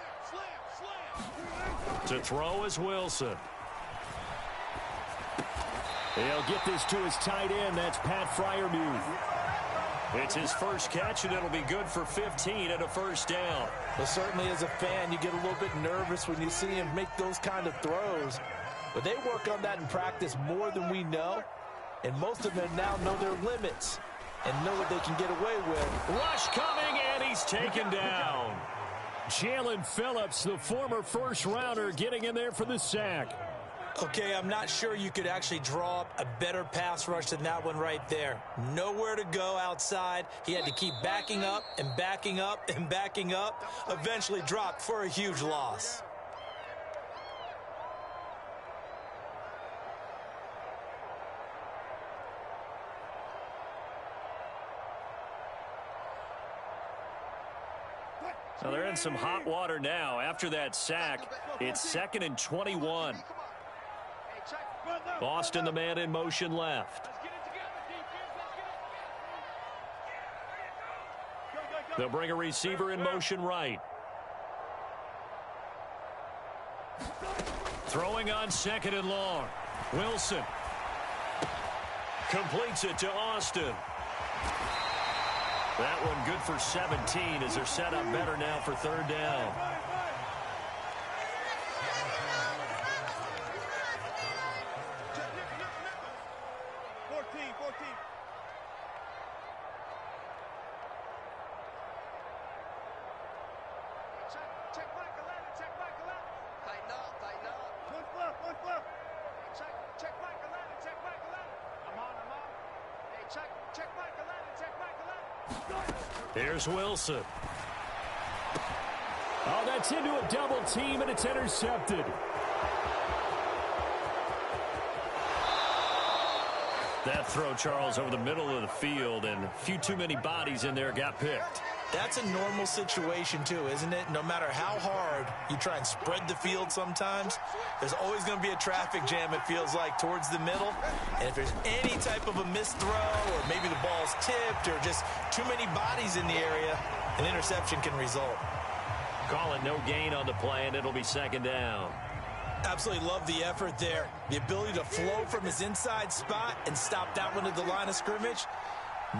To throw is Wilson. He'll get this to his tight end. That's Pat Freiermuth. It's his first catch, and it'll be good for 15 and a 1st down. Well, certainly as a fan, you get a little bit nervous when you see him make those kind of throws. But they work on that in practice more than we know. And most of them now know their limits and know what they can get away with. Rush coming, and he's taken down. Jalen Phillips, the former 1st-rounder, getting in there for the sack. Okay, I'm not sure you could actually draw up a better pass rush than that one right there. Nowhere to go outside. He had to keep backing up and backing up and backing up. Eventually dropped for a huge loss. Well, they're in some hot water now. After that sack, it's 2nd and 21. Boston, the man in motion left. They'll bring a receiver in motion right. Throwing on 2nd and long. Wilson completes it to Austin. That one good for 17 as they're set up better now for 3rd down. Here's Wilson. Oh, that's into a double team, and it's intercepted. That throw, Charles, over the middle of the field, and a few too many bodies in there got picked. That's a normal situation, too, isn't it? No matter how hard you try and spread the field sometimes, there's always going to be a traffic jam, it feels like, towards the middle. And if there's any type of a missed throw or maybe the ball's tipped or just too many bodies in the area, an interception can result. Call it no gain on the play, and it'll be 2nd down. Absolutely love the effort there. The ability to flow from his inside spot and stop that one at the line of scrimmage.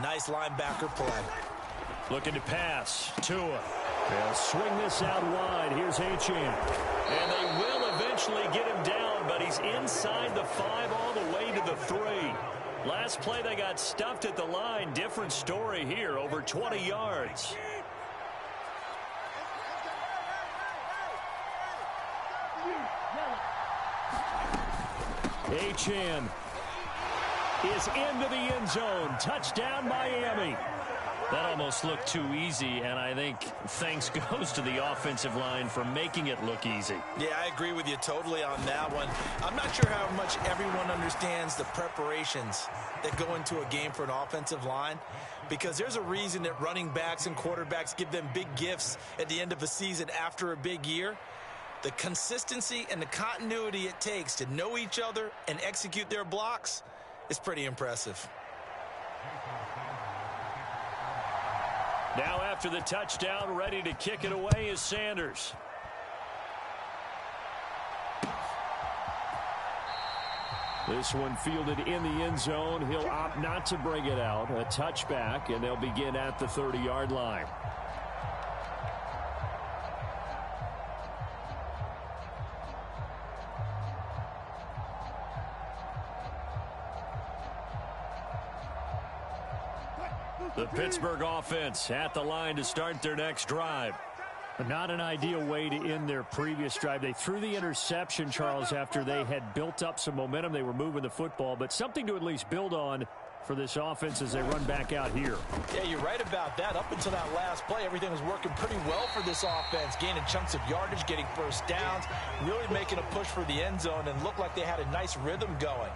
Nice linebacker play. Looking to pass. Tua. They'll swing this out wide. Here's Achane. And they will eventually get him down, but he's inside the 5 all the way to the 3. Last play they got stuffed at the line. Different story here. Over 20 yards. Achane is into the end zone. Touchdown, Miami. That almost looked too easy, and I think thanks goes to the offensive line for making it look easy. Yeah, I agree with you totally on that one. I'm not sure how much everyone understands the preparations that go into a game for an offensive line, because there's a reason that running backs and quarterbacks give them big gifts at the end of a season after a big year. The consistency and the continuity it takes to know each other and execute their blocks is pretty impressive. Now after the touchdown, ready to kick it away is Sanders. This one fielded in the end zone. He'll opt not to bring it out. A touchback, and they'll begin at the 30-yard line. The Pittsburgh offense at the line to start their next drive. Not an ideal way to end their previous drive. They threw the interception, Charles, after they had built up some momentum. They were moving the football, but something to at least build on for this offense as they run back out here. Yeah, you're right about that. Up until that last play, everything was working pretty well for this offense, gaining chunks of yardage, getting first downs, really making a push for the end zone, and looked like they had a nice rhythm going.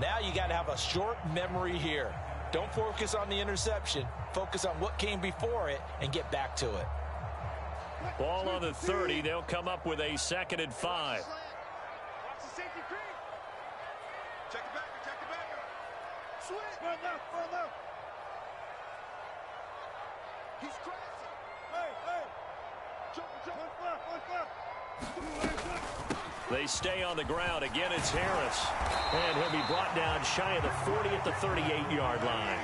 Now you got to have a short memory here. Don't focus on the interception. Focus on what came before it and get back to it. Ball on the 30. They'll come up with a 2nd and 5. Watch the safety creep. Check it back. Switch. Run left. He's crashing. Hey. Jump. They stay on the ground. Again, it's Harris. And he'll be brought down shy of the 40 at the 38-yard line.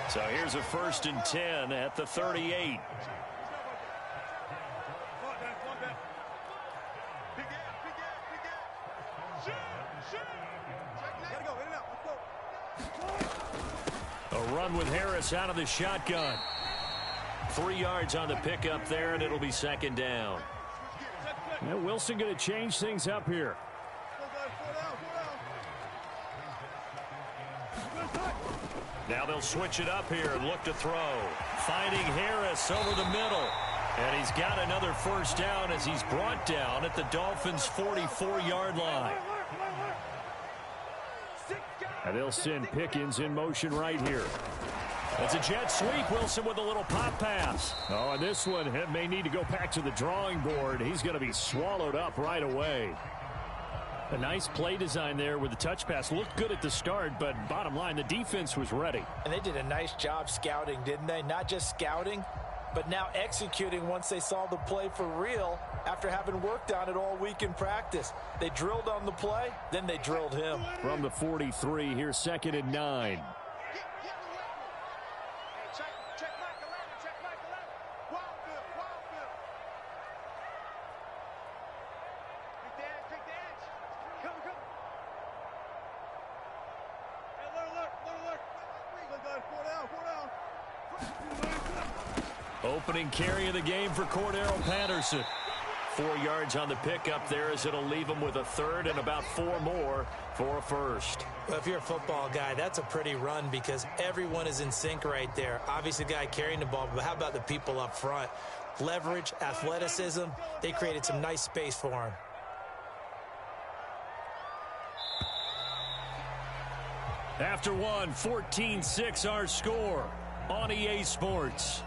So here's a 1st and 10 at the 38. A run with Harris out of the shotgun. 3 yards on the pickup there, and it'll be 2nd down. Yeah, Wilson going to change things up here. Now they'll switch it up here and look to throw. Finding Harris over the middle. And he's got another 1st down as he's brought down at the Dolphins' 44-yard line. And they'll send Pickens in motion right here. It's a jet sweep. Wilson with a little pop pass. Oh, and this one may need to go back to the drawing board. He's going to be swallowed up right away. A nice play design there with the touch pass. Looked good at the start, but bottom line, the defense was ready. And they did a nice job scouting, didn't they? Not just scouting, but now executing once they saw the play for real after having worked on it all week in practice. They drilled on the play, then they drilled him. From the 43, here's 2nd and 9. Opening carry of the game for Cordero Patterson. 4 yards on the pickup there as it'll leave him with a third and about 4 more for a first. Well, if you're a football guy, that's a pretty run because everyone is in sync right there. Obviously, the guy carrying the ball, but how about the people up front? Leverage, athleticism, they created some nice space for him. After one, 14-6 our score on EA Sports.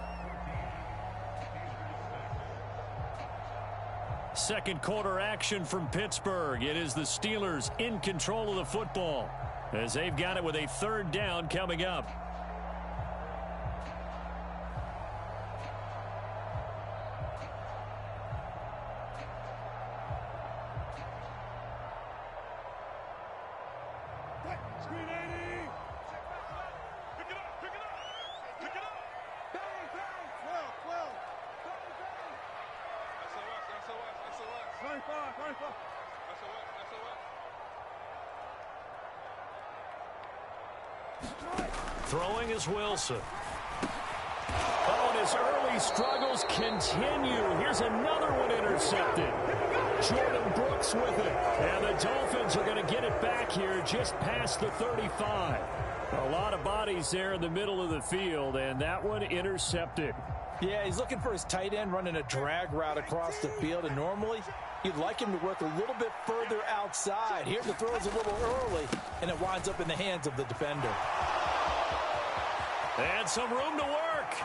Second quarter action from Pittsburgh. It is the Steelers in control of the football as they've got it with a third down coming up. Throwing is Wilson. Oh, and his early struggles continue. Here's another one intercepted. Jordan Brooks with it. And the Dolphins are going to get it back here just past the 35. A lot of bodies there in the middle of the field, and that one intercepted. Yeah, he's looking for his tight end running a drag route across the field, and normally you'd like him to work a little bit further outside. Here the throw is a little early, and it winds up in the hands of the defender. And some room to work.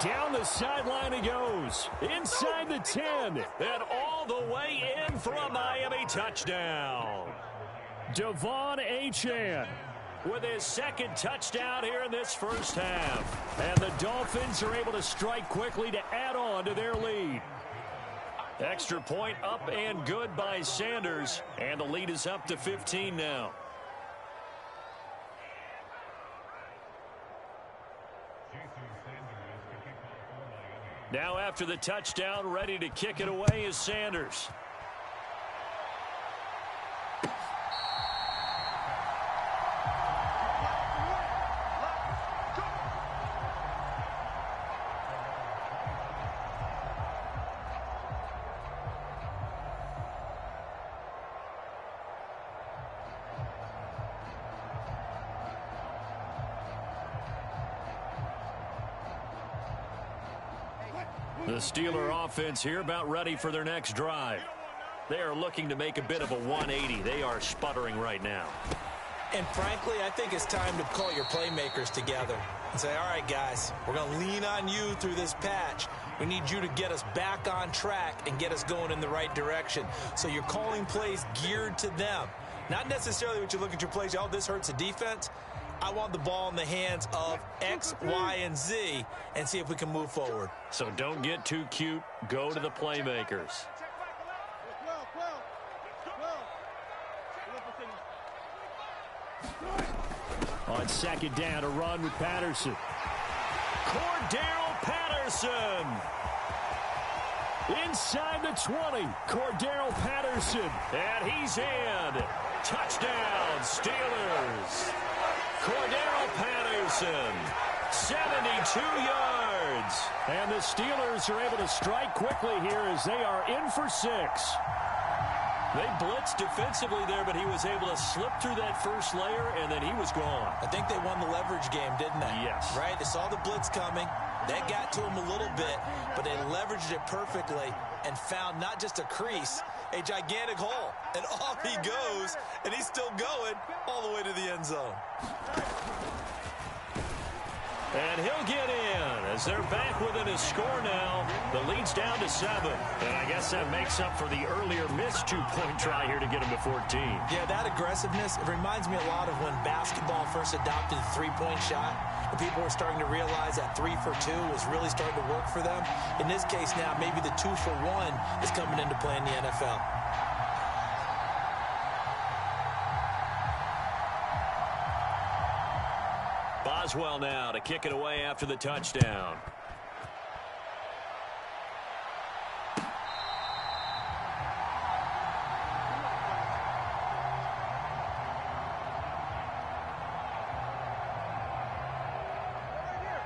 Down the sideline he goes. Inside the 10. And all the way in for a Miami touchdown. Devon Achane with his second touchdown here in this first half. And the Dolphins are able to strike quickly to add on to their lead. Extra point up and good by Sanders. And the lead is up to 15 now. Now after the touchdown, ready to kick it away is Sanders. The Steeler offense here about ready for their next drive. They are looking to make a bit of a 180. They are sputtering right now. And frankly, I think it's time to call your playmakers together and say, all right, guys, we're going to lean on you through this patch. We need you to get us back on track and get us going in the right direction. So you're calling plays geared to them. Not necessarily what you look at your plays, oh, this hurts the defense. I want the ball in the hands of X, Y, and Z and see if we can move forward. So don't get too cute. Go to the playmakers. On second down, a run with Patterson. Cordero Patterson. Inside the 20. Cordero Patterson. And he's in. Touchdown, Steelers. Cordero Patterson, 72 yards. And the Steelers are able to strike quickly here as they are in for 6. They blitzed defensively there, but he was able to slip through that first layer, and then he was gone. I think they won the leverage game, didn't they? Yes. Right? They saw the blitz coming. That got to him a little bit, but they leveraged it perfectly and found not just a crease, a gigantic hole. And off he goes, and he's still going all the way to the end zone. And he'll get in as they're back within a score now. The lead's down to 7. And I guess that makes up for the earlier missed two-point try here to get him to 14. Yeah, that aggressiveness, it reminds me a lot of when basketball first adopted the three-point shot. And people were starting to realize that 3 for 2 was really starting to work for them. In this case now, maybe the 2 for 1 is coming into play in the NFL. Boswell now to kick it away after the touchdown.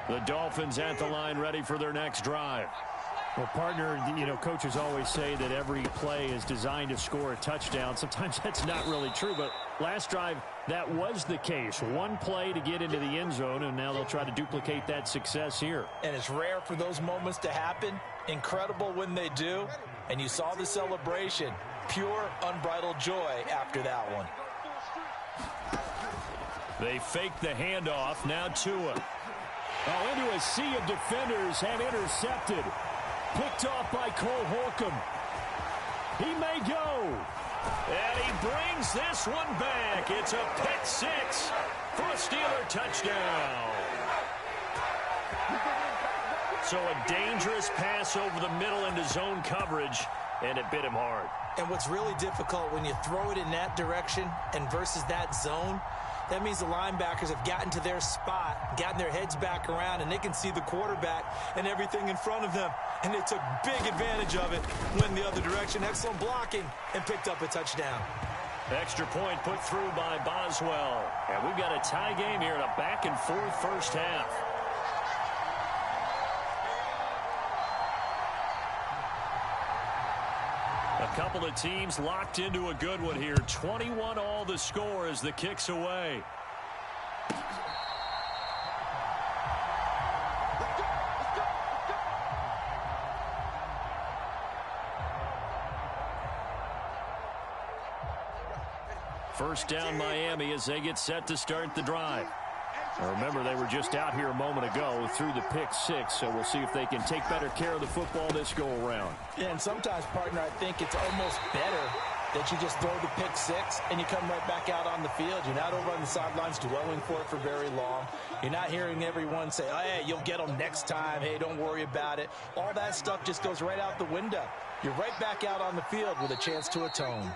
The Dolphins at the line, ready for their next drive. Well, partner, you know, coaches always say that every play is designed to score a touchdown. Sometimes that's not really true, but last drive, that was the case. One play to get into the end zone, and now they'll try to duplicate that success here. And it's rare for those moments to happen. Incredible when they do. And you saw the celebration. Pure, unbridled joy after that one. They fake the handoff. Now Tua. Oh, into a sea of defenders and intercepted. Picked off by Cole Holcomb. He may go. And he brings this one back. It's a pick 6 for a Steeler touchdown. So a dangerous pass over the middle into zone coverage, and it bit him hard. And what's really difficult when you throw it in that direction and versus that zone, that means the linebackers have gotten to their spot, gotten their heads back around, and they can see the quarterback and everything in front of them. And they took big advantage of it, went the other direction, excellent blocking, and picked up a touchdown. Extra point put through by Boswell. And we've got a tie game here in a back-and-forth first half. A couple of teams locked into a good one here. 21 all the score as the kick's away. First down Miami as they get set to start the drive. Now remember, they were just out here a moment ago through the pick 6, so we'll see if they can take better care of the football this go-around. Yeah, and sometimes, partner, I think it's almost better that you just throw the pick 6 and you come right back out on the field. You're not over on the sidelines dwelling for it for very long. You're not hearing everyone say, oh, hey, you'll get them next time. Hey, don't worry about it. All that stuff just goes right out the window. You're right back out on the field with a chance to atone.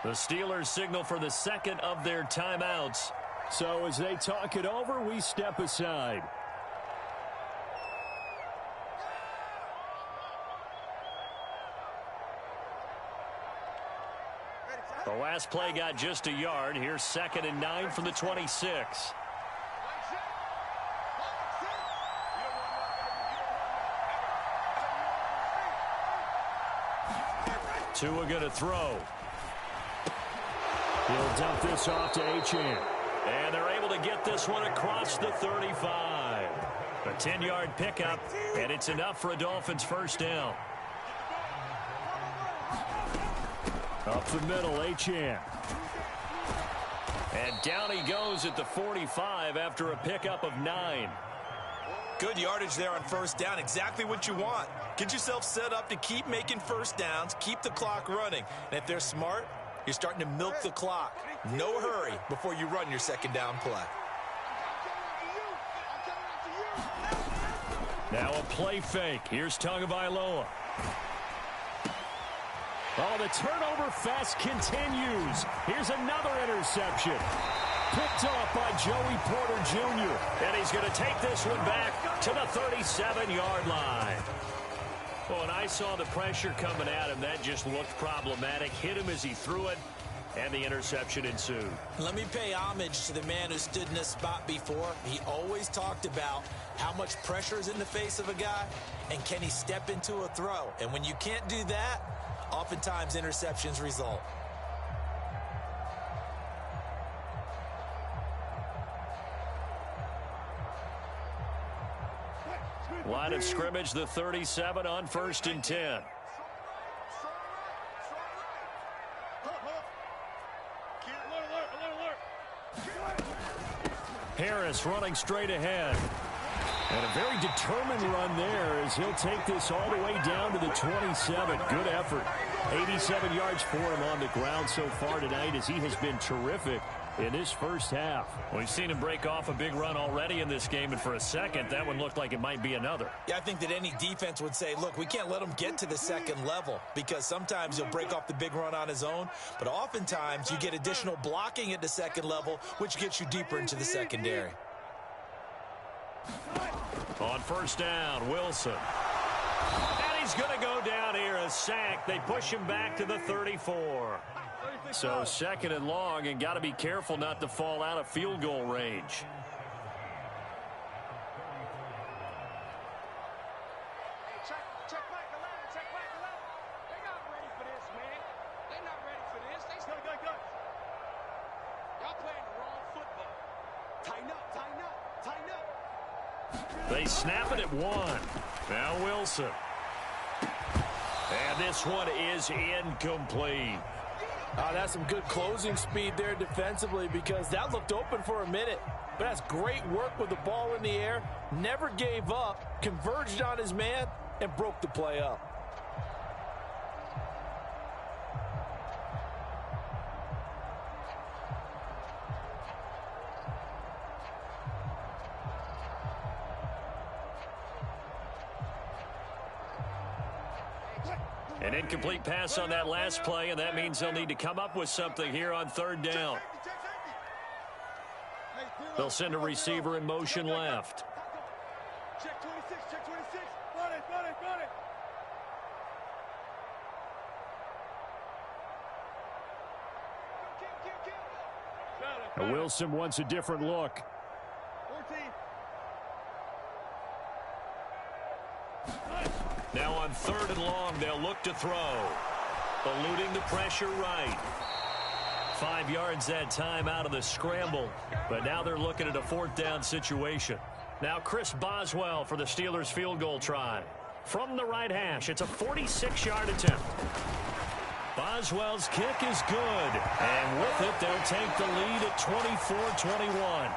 The Steelers signal for the second of their timeouts. So as they talk it over, we step aside. The last play got just a yard. Here's 2nd and 9 from the 26. Tua going to throw. He'll dump this off to Achane. And they're able to get this one across the 35. A 10-yard pickup, and it's enough for a Dolphins first down. Up the middle, Achane. And down he goes at the 45 after a pickup of 9. Good yardage there on first down. Exactly what you want. Get yourself set up to keep making first downs, keep the clock running. And if they're smart, you're starting to milk the clock. No hurry before you run your second down play. Now a play fake. Here's Tagovailoa. Oh, the turnover fest continues. Here's another interception. Picked off by Joey Porter Jr. And he's going to take this one back to the 37-yard line. Well, when I saw the pressure coming at him, that just looked problematic. Hit him as he threw it, and the interception ensued. Let me pay homage to the man who stood in this spot before. He always talked about how much pressure is in the face of a guy, and can he step into a throw. And when you can't do that, oftentimes interceptions result. Line of scrimmage, the 37 on 1st and 10. Harris running straight ahead. And a very determined run there as he'll take this all the way down to the 27. Good effort. 87 yards for him on the ground so far tonight as he has been terrific in this first half. We've seen him break off a big run already in this game, and for a second, that one looked like it might be another. Yeah, I think that any defense would say, look, we can't let him get to the second level because sometimes he'll break off the big run on his own, but oftentimes you get additional blocking at the second level, which gets you deeper into the secondary. On first down, Wilson. And he's going to go down here, a sack. They push him back to the 34. So second and long, and got to be careful not to fall out of field goal range. Check Mike 11, check Mike 11. They're not ready for this, man. They're not ready for this. They still got guts. Y'all playing the wrong football. Tighten up, tighten up, tighten up. They snap it at one. Now Wilson. And this one is incomplete. That's some good closing speed there defensively because that looked open for a minute. But that's great work with the ball in the air. Never gave up, converged on his man, and broke the play up. An incomplete pass on that last play, and that means they'll need to come up with something here on third down. They'll send a receiver in motion left. Check 26, check 26. Run it, run it, run it. Now Wilson wants a different look. 14. Now on third and long, they'll look to throw. Eluding the pressure right. 5 yards that time out of the scramble. But now they're looking at a fourth down situation. Now Chris Boswell for the Steelers field goal try. From the right hash, it's a 46-yard attempt. Boswell's kick is good. And with it, they'll take the lead at 24-21.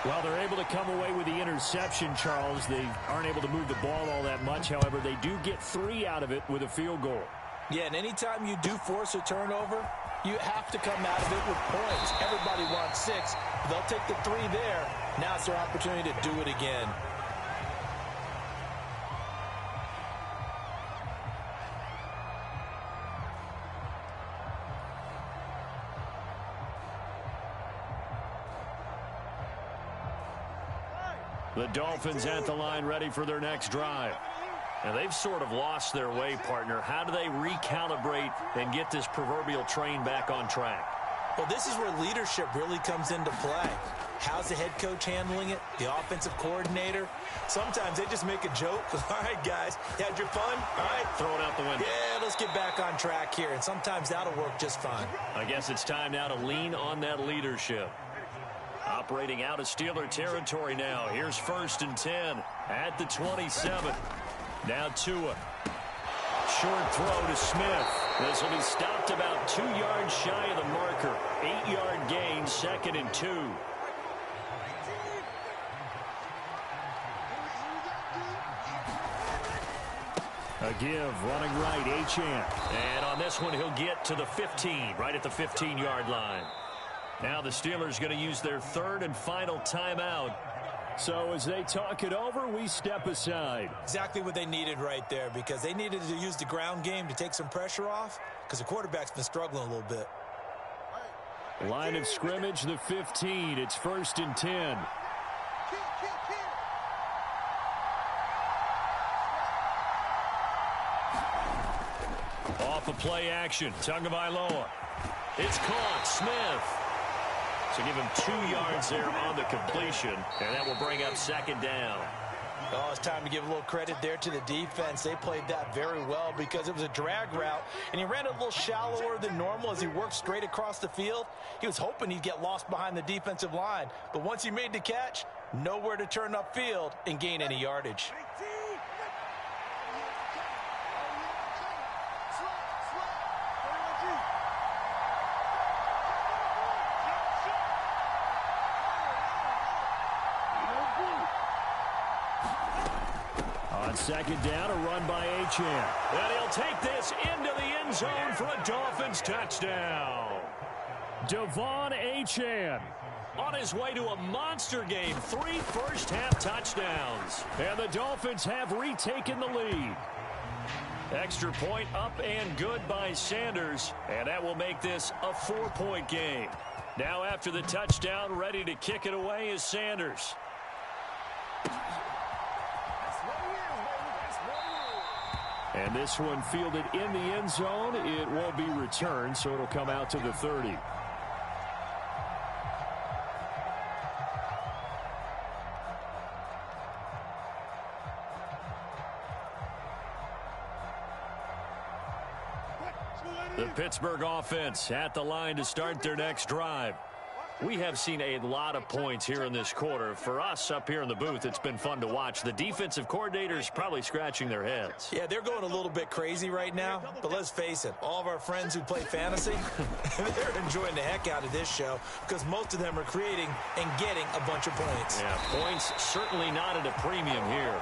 Well, they're able to come away with the interception, Charles. They aren't able to move the ball all that much. However, they do get 3 out of it with a field goal. Yeah, and anytime you do force a turnover, you have to come out of it with points. Everybody wants 6. They'll take the 3 there. Now it's their opportunity to do it again. The Dolphins at the line ready for their next drive. And they've sort of lost their way, partner. How do they recalibrate and get this proverbial train back on track? Well, this is where leadership really comes into play. How's the head coach handling it? The offensive coordinator? Sometimes they just make a joke. All right, guys, you had your fun? All right. Throw it out the window. Yeah, let's get back on track here. And sometimes that'll work just fine. I guess it's time now to lean on that leadership. Operating out of Steeler territory now. Here's first and 10 at the 27. Now Tua. Short throw to Smith. This will be stopped about 2 yards shy of the marker. 8-yard gain, second and 2. A give, running right, Achane. And on this one, he'll get to the 15, right at the 15-yard line. Now the Steelers going to use their third and final timeout. So as they talk it over, we step aside. Exactly what they needed right there because they needed to use the ground game to take some pressure off because the quarterback's been struggling a little bit. Line of scrimmage, the 15. It's first and 10. Off of play action, Tagovailoa. It's caught, Smith. So give him 2 yards there on the completion, and that will bring up second down. Oh, it's time to give a little credit there to the defense. They played that very well because it was a drag route, and he ran a little shallower than normal as he worked straight across the field. He was hoping he'd get lost behind the defensive line, but once he made the catch, nowhere to turn upfield and gain any yardage. On second down, a run by Achane. And he'll take this into the end zone for a Dolphins touchdown. Devon Achane On his way to a monster game, 3 first-half touchdowns. And the Dolphins have retaken the lead. Extra point up and good by Sanders, and that will make this a 4-point game. Now after the touchdown, ready to kick it away is Sanders. And this one fielded in the end zone. It won't be returned, so it'll come out to the 30. The Pittsburgh offense at the line to start their next drive. We have seen a lot of points here in this quarter. For us up here in the booth, it's been fun to watch. The defensive coordinators probably scratching their heads. Yeah, they're going a little bit crazy right now, but let's face it, all of our friends who play fantasy, they're enjoying the heck out of this show because most of them are creating and getting a bunch of points. Yeah, points certainly not at a premium here.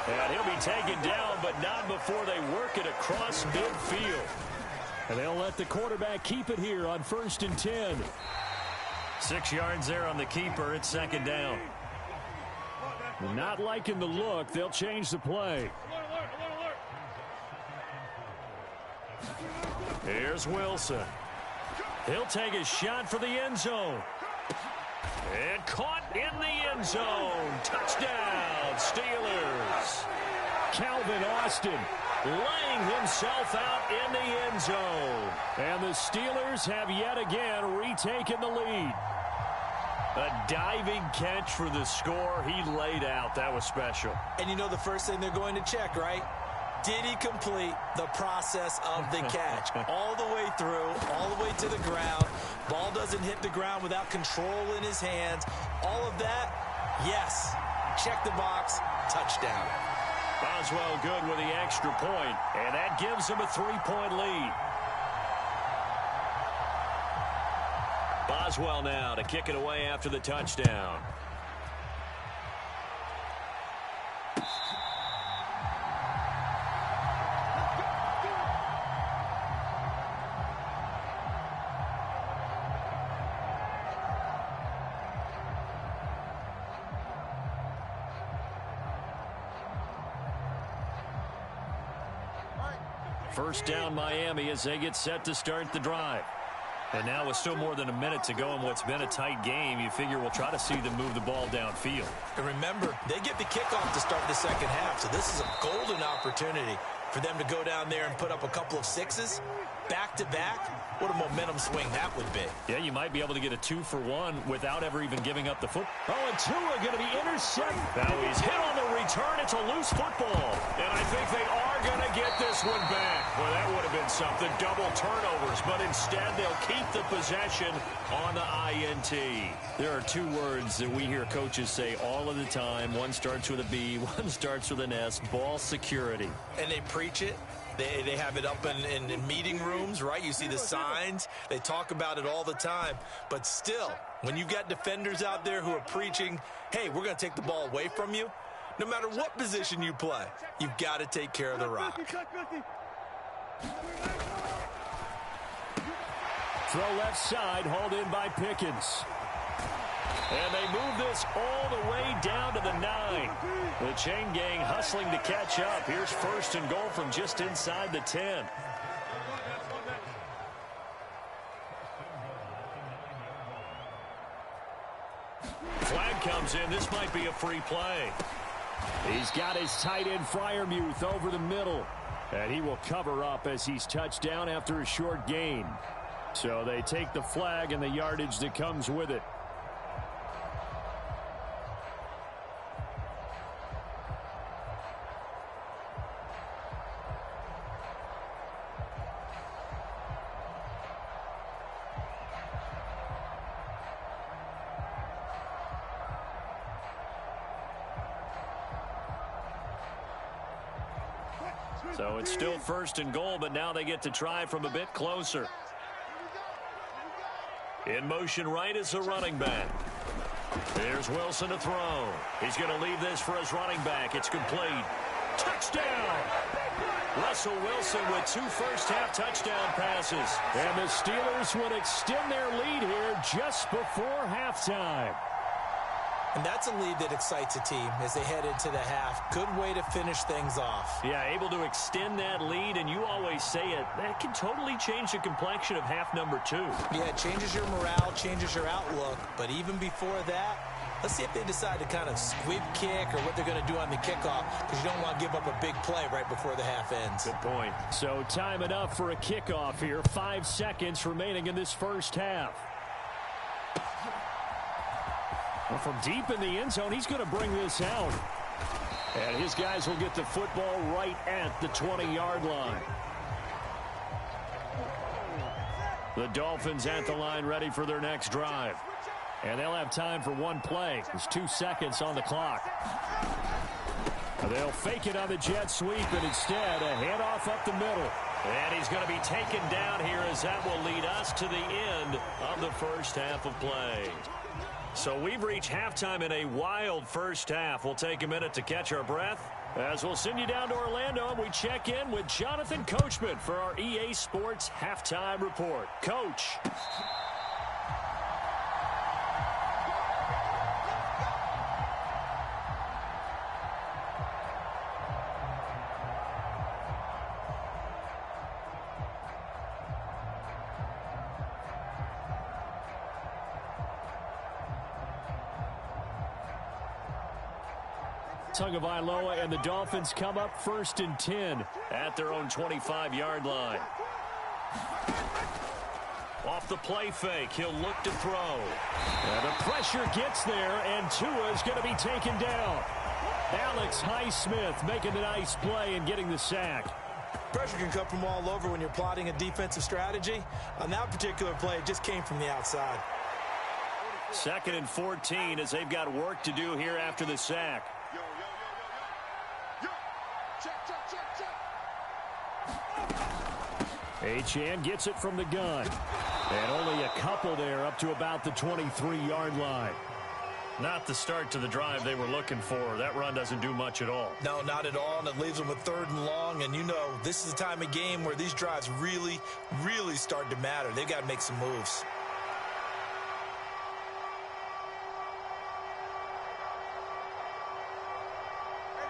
And he'll be taken down, but not before they work it across midfield. And they'll let the quarterback keep it here on 1st and 10. 6 yards there on the keeper. It's second down. Not liking the look. They'll change the play. Here's Wilson. He'll take a shot for the end zone. And caught in the end zone. Touchdown, Steelers. Calvin Austin laying himself out in the end zone. And the Steelers have yet again retaken the lead. A diving catch for the score. He laid out. That was special. And you know the first thing they're going to check, right? Did he complete the process of the catch? All the way through, all the way to the ground. Ball doesn't hit the ground without control in his hands. All of that, yes. Check the box, touchdown. Boswell good with the extra point, and that gives him a 3-point lead. Boswell now to kick it away after the touchdown. First down Miami as they get set to start the drive. And now with still more than a minute to go in what's been a tight game, you figure we'll try to see them move the ball downfield. And remember, they get the kickoff to start the second half, so this is a golden opportunity for them to go down there and put up a couple of sixes back-to-back. What a momentum swing that would be. Yeah, you might be able to get a 2-for-1 without ever even giving up the foot. Oh, and Tua going to be intercepted. Now he's hit on the return. It's a loose football. And I think they are going to get this one back. Well, that would have been something. Double turnovers. But instead, they'll keep the possession on the INT. There are 2 words that we hear coaches say all of the time. One starts with a B. One starts with an S. Ball security. And they preach it. They have it up in meeting rooms, right? You see the signs. They talk about it all the time. But still, when you've got defenders out there who are preaching, hey, we're going to take the ball away from you, no matter what position you play, you've got to take care of the rock. Throw left side, hauled in by Pickens. And they move this all the way down to the 9. The chain gang hustling to catch up. Here's 1st and goal from just inside the 10. Flag comes in. This might be a free play. He's got his tight end Freiermuth over the middle. And he will cover up as he's touched down after a short gain. So they take the flag and the yardage that comes with it. So it's still 1st and goal, but now they get to try from a bit closer. In motion right is the running back. There's Wilson to throw. He's going to leave this for his running back. It's complete. Touchdown! Russell Wilson with 2 first-half touchdown passes. And the Steelers would extend their lead here just before halftime. And that's a lead that excites a team as they head into the half. Good way to finish things off. Yeah, able to extend that lead, and you always say it, that can totally change the complexion of half number 2. Yeah, it changes your morale, changes your outlook. But even before that, let's see if they decide to kind of squib kick or what they're going to do on the kickoff, because you don't want to give up a big play right before the half ends. Good point. So time enough for a kickoff here. 5 seconds remaining in this first half. Well, from deep in the end zone, he's going to bring this out. And his guys will get the football right at the 20-yard line. The Dolphins at the line ready for their next drive. And they'll have time for one play. There's 2 seconds on the clock. They'll fake it on the jet sweep, and instead a handoff up the middle. And he's going to be taken down here as that will lead us to the end of the first half of play. So we've reached halftime in a wild first half. We'll take a minute to catch our breath as we'll send you down to Orlando and we check in with Jonathan Coachman for our EA Sports Halftime Report. Coach. Tagovailoa and the Dolphins come up 1st and 10 at their own 25-yard line. Off the play fake, he'll look to throw. And the pressure gets there, and Tua is going to be taken down. Alex Highsmith making a nice play and getting the sack. Pressure can come from all over when you're plotting a defensive strategy. On that particular play, it just came from the outside. 2nd and 14 as they've got work to do here after the sack. Achane gets it from the gun. And only a couple there up to about the 23-yard line. Not the start to the drive they were looking for. That run doesn't do much at all. No, not at all, and it leaves them with 3rd and long. And you know, this is the time of game where these drives really, really start to matter. They've got to make some moves.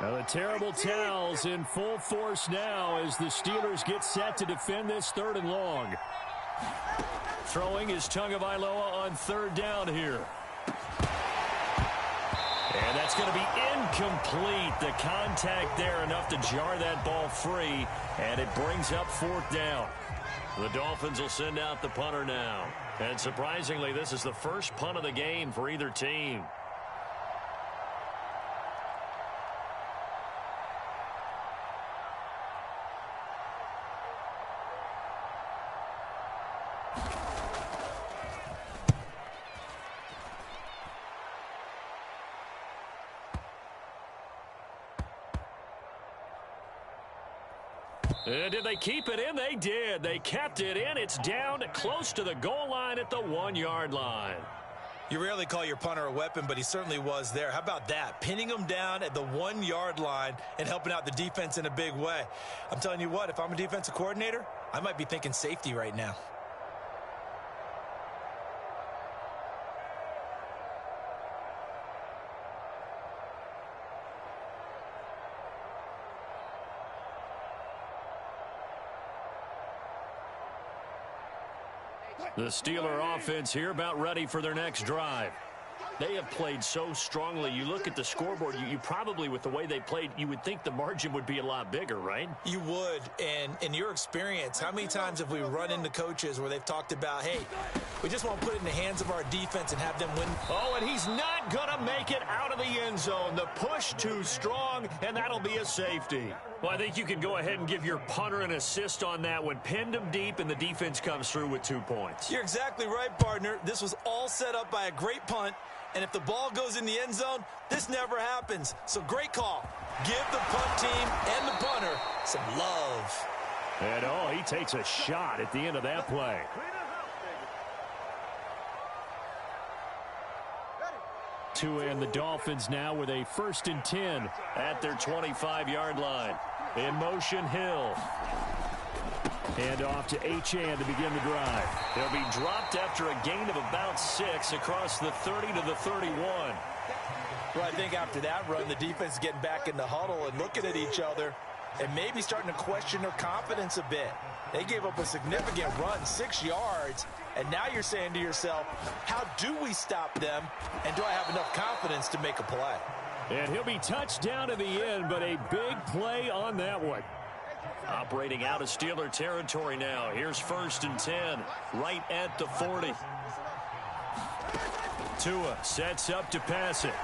Now the terrible towels in full force now as the Steelers get set to defend this 3rd and long. Throwing is Tagovailoa on 3rd down here. And that's going to be incomplete. The contact there enough to jar that ball free, and it brings up 4th down. The Dolphins will send out the punter now. And surprisingly, this is the first punt of the game for either team. Did they keep it in? They did. They kept it in. It's down close to the goal line at the 1-yard line. You rarely call your punter a weapon, but he certainly was there. How about that? Pinning him down at the 1-yard line and helping out the defense in a big way. I'm telling you what, if I'm a defensive coordinator, I might be thinking safety right now. The Steeler offense here about ready for their next drive. They have played so strongly. You look at the scoreboard, you probably, with the way they played, you would think the margin would be a lot bigger, right? You would. And in your experience, how many times have we run into coaches where they've talked about, hey, we just want to put it in the hands of our defense and have them win? Oh, and he's not going to make it out of the end zone. The push too strong, and that'll be a safety. Well, I think you can go ahead and give your punter an assist on that one. Pinned him deep, and the defense comes through with 2 points. You're exactly right, partner. This was all set up by a great punt. And if the ball goes in the end zone, this never happens. So great call. Give the punt team and the punter some love. And, oh, he takes a shot at the end of that play. Tua and the Dolphins now with a 1st and 10 at their 25-yard line. In motion, Hill. Hand off to Achane to begin the drive. He'll be dropped after a gain of about 6 across the 30 to the 31. Well, I think after that run, the defense is getting back in the huddle and looking at each other and maybe starting to question their confidence a bit. They gave up a significant run, 6 yards, and now you're saying to yourself, how do we stop them, and do I have enough confidence to make a play? And he'll be touched down in the end, but a big play on that one. Operating out of Steeler territory now. Here's 1st and 10, right at the 40. Tua sets up to pass it.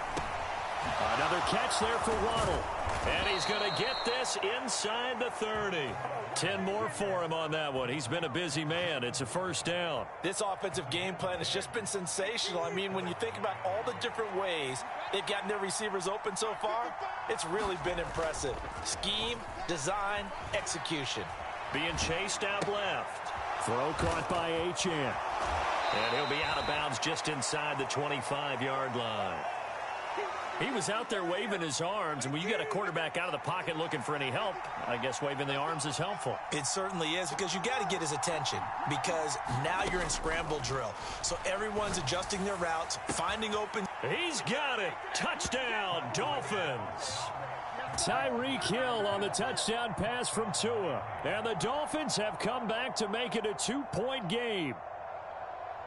Another catch there for Waddle. And he's going to get this inside the 30. 10 more for him on that one. He's been a busy man. It's a 1st down. This offensive game plan has just been sensational. I mean, when you think about all the different ways they've gotten their receivers open so far, it's really been impressive. Scheme, design, execution. Being chased out left. Throw caught by Achane. And he'll be out of bounds just inside the 25-yard line. He was out there waving his arms, and when you get a quarterback out of the pocket looking for any help, I guess waving the arms is helpful. It certainly is, because you got to get his attention, because now you're in scramble drill. So everyone's adjusting their routes, finding open. He's got it. Touchdown, Dolphins. Tyreek Hill on the touchdown pass from Tua. And the Dolphins have come back to make it a 2-point game.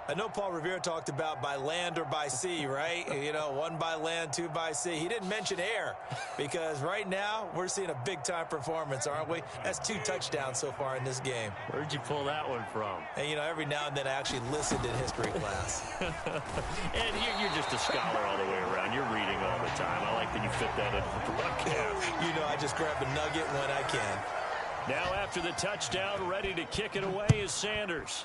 I know Paul Revere talked about by land or by sea, right? You know, 1 by land, 2 by sea. He didn't mention air, because right now we're seeing a big-time performance, aren't we? That's 2 touchdowns so far in this game. Where'd you pull that one from? And, you know, every now and then I actually listened in history class. And you're just a scholar all the way around. You're reading all the time. I like that you fit that into the broadcast. You know, I just grab a nugget when I can. Now after the touchdown, ready to kick it away is Sanders.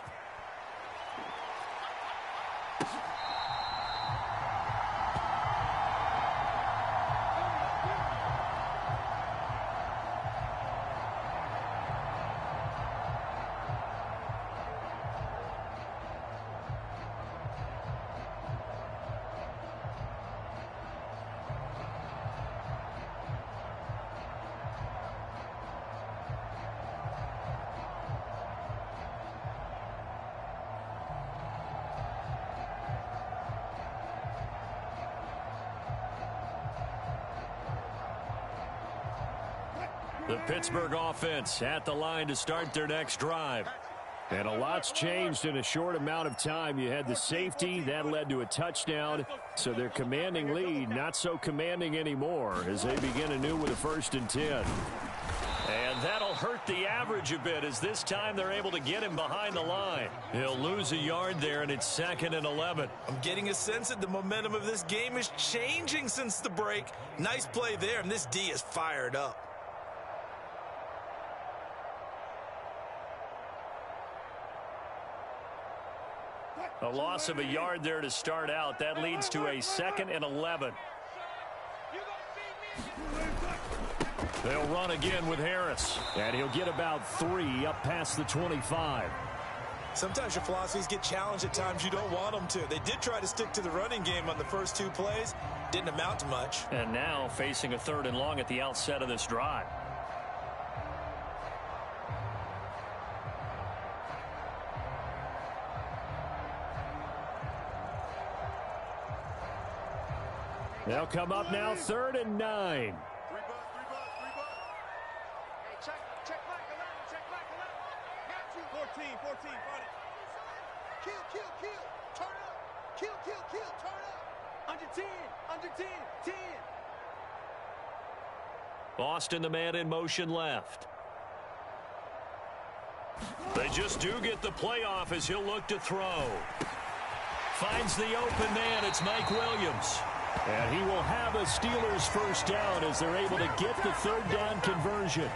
The Pittsburgh offense at the line to start their next drive. And a lot's changed in a short amount of time. You had the safety. That led to a touchdown. So their commanding lead, not so commanding anymore as they begin anew with a 1st and 10. And that'll hurt the average a bit, as this time they're able to get him behind the line. He'll lose a yard there, and it's 2nd and 11. I'm getting a sense that the momentum of this game is changing since the break. Nice play there, and this D is fired up. A loss of a yard there to start out. That leads to a 2nd and 11. They'll run again with Harris. And he'll get about 3 up past the 25. Sometimes your philosophies get challenged at times you don't want them to. They did try to stick to the running game on the first 2 plays. Didn't amount to much. And now facing a 3rd and long at the outset of this drive. They'll come up now 3rd and 9. 3 bucks. Hey, check back 11. Got you. 14, fight it. Kill. Turn up. Kill, turn up. Under 10. Austin, the man in motion left. They just do get the playoff as he'll look to throw. Finds the open man. It's Mike Williams. And he will have a Steelers 1st down as they're able to get the 3rd down conversion.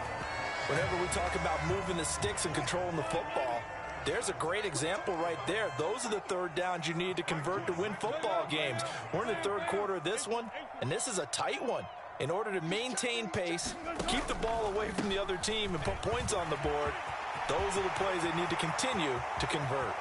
Whenever we talk about moving the sticks and controlling the football, there's a great example right there. Those are the 3rd downs you need to convert to win football games. We're in the 3rd quarter of this one, and this is a tight one. In order to maintain pace, keep the ball away from the other team, and put points on the board, those are the plays they need to continue to convert.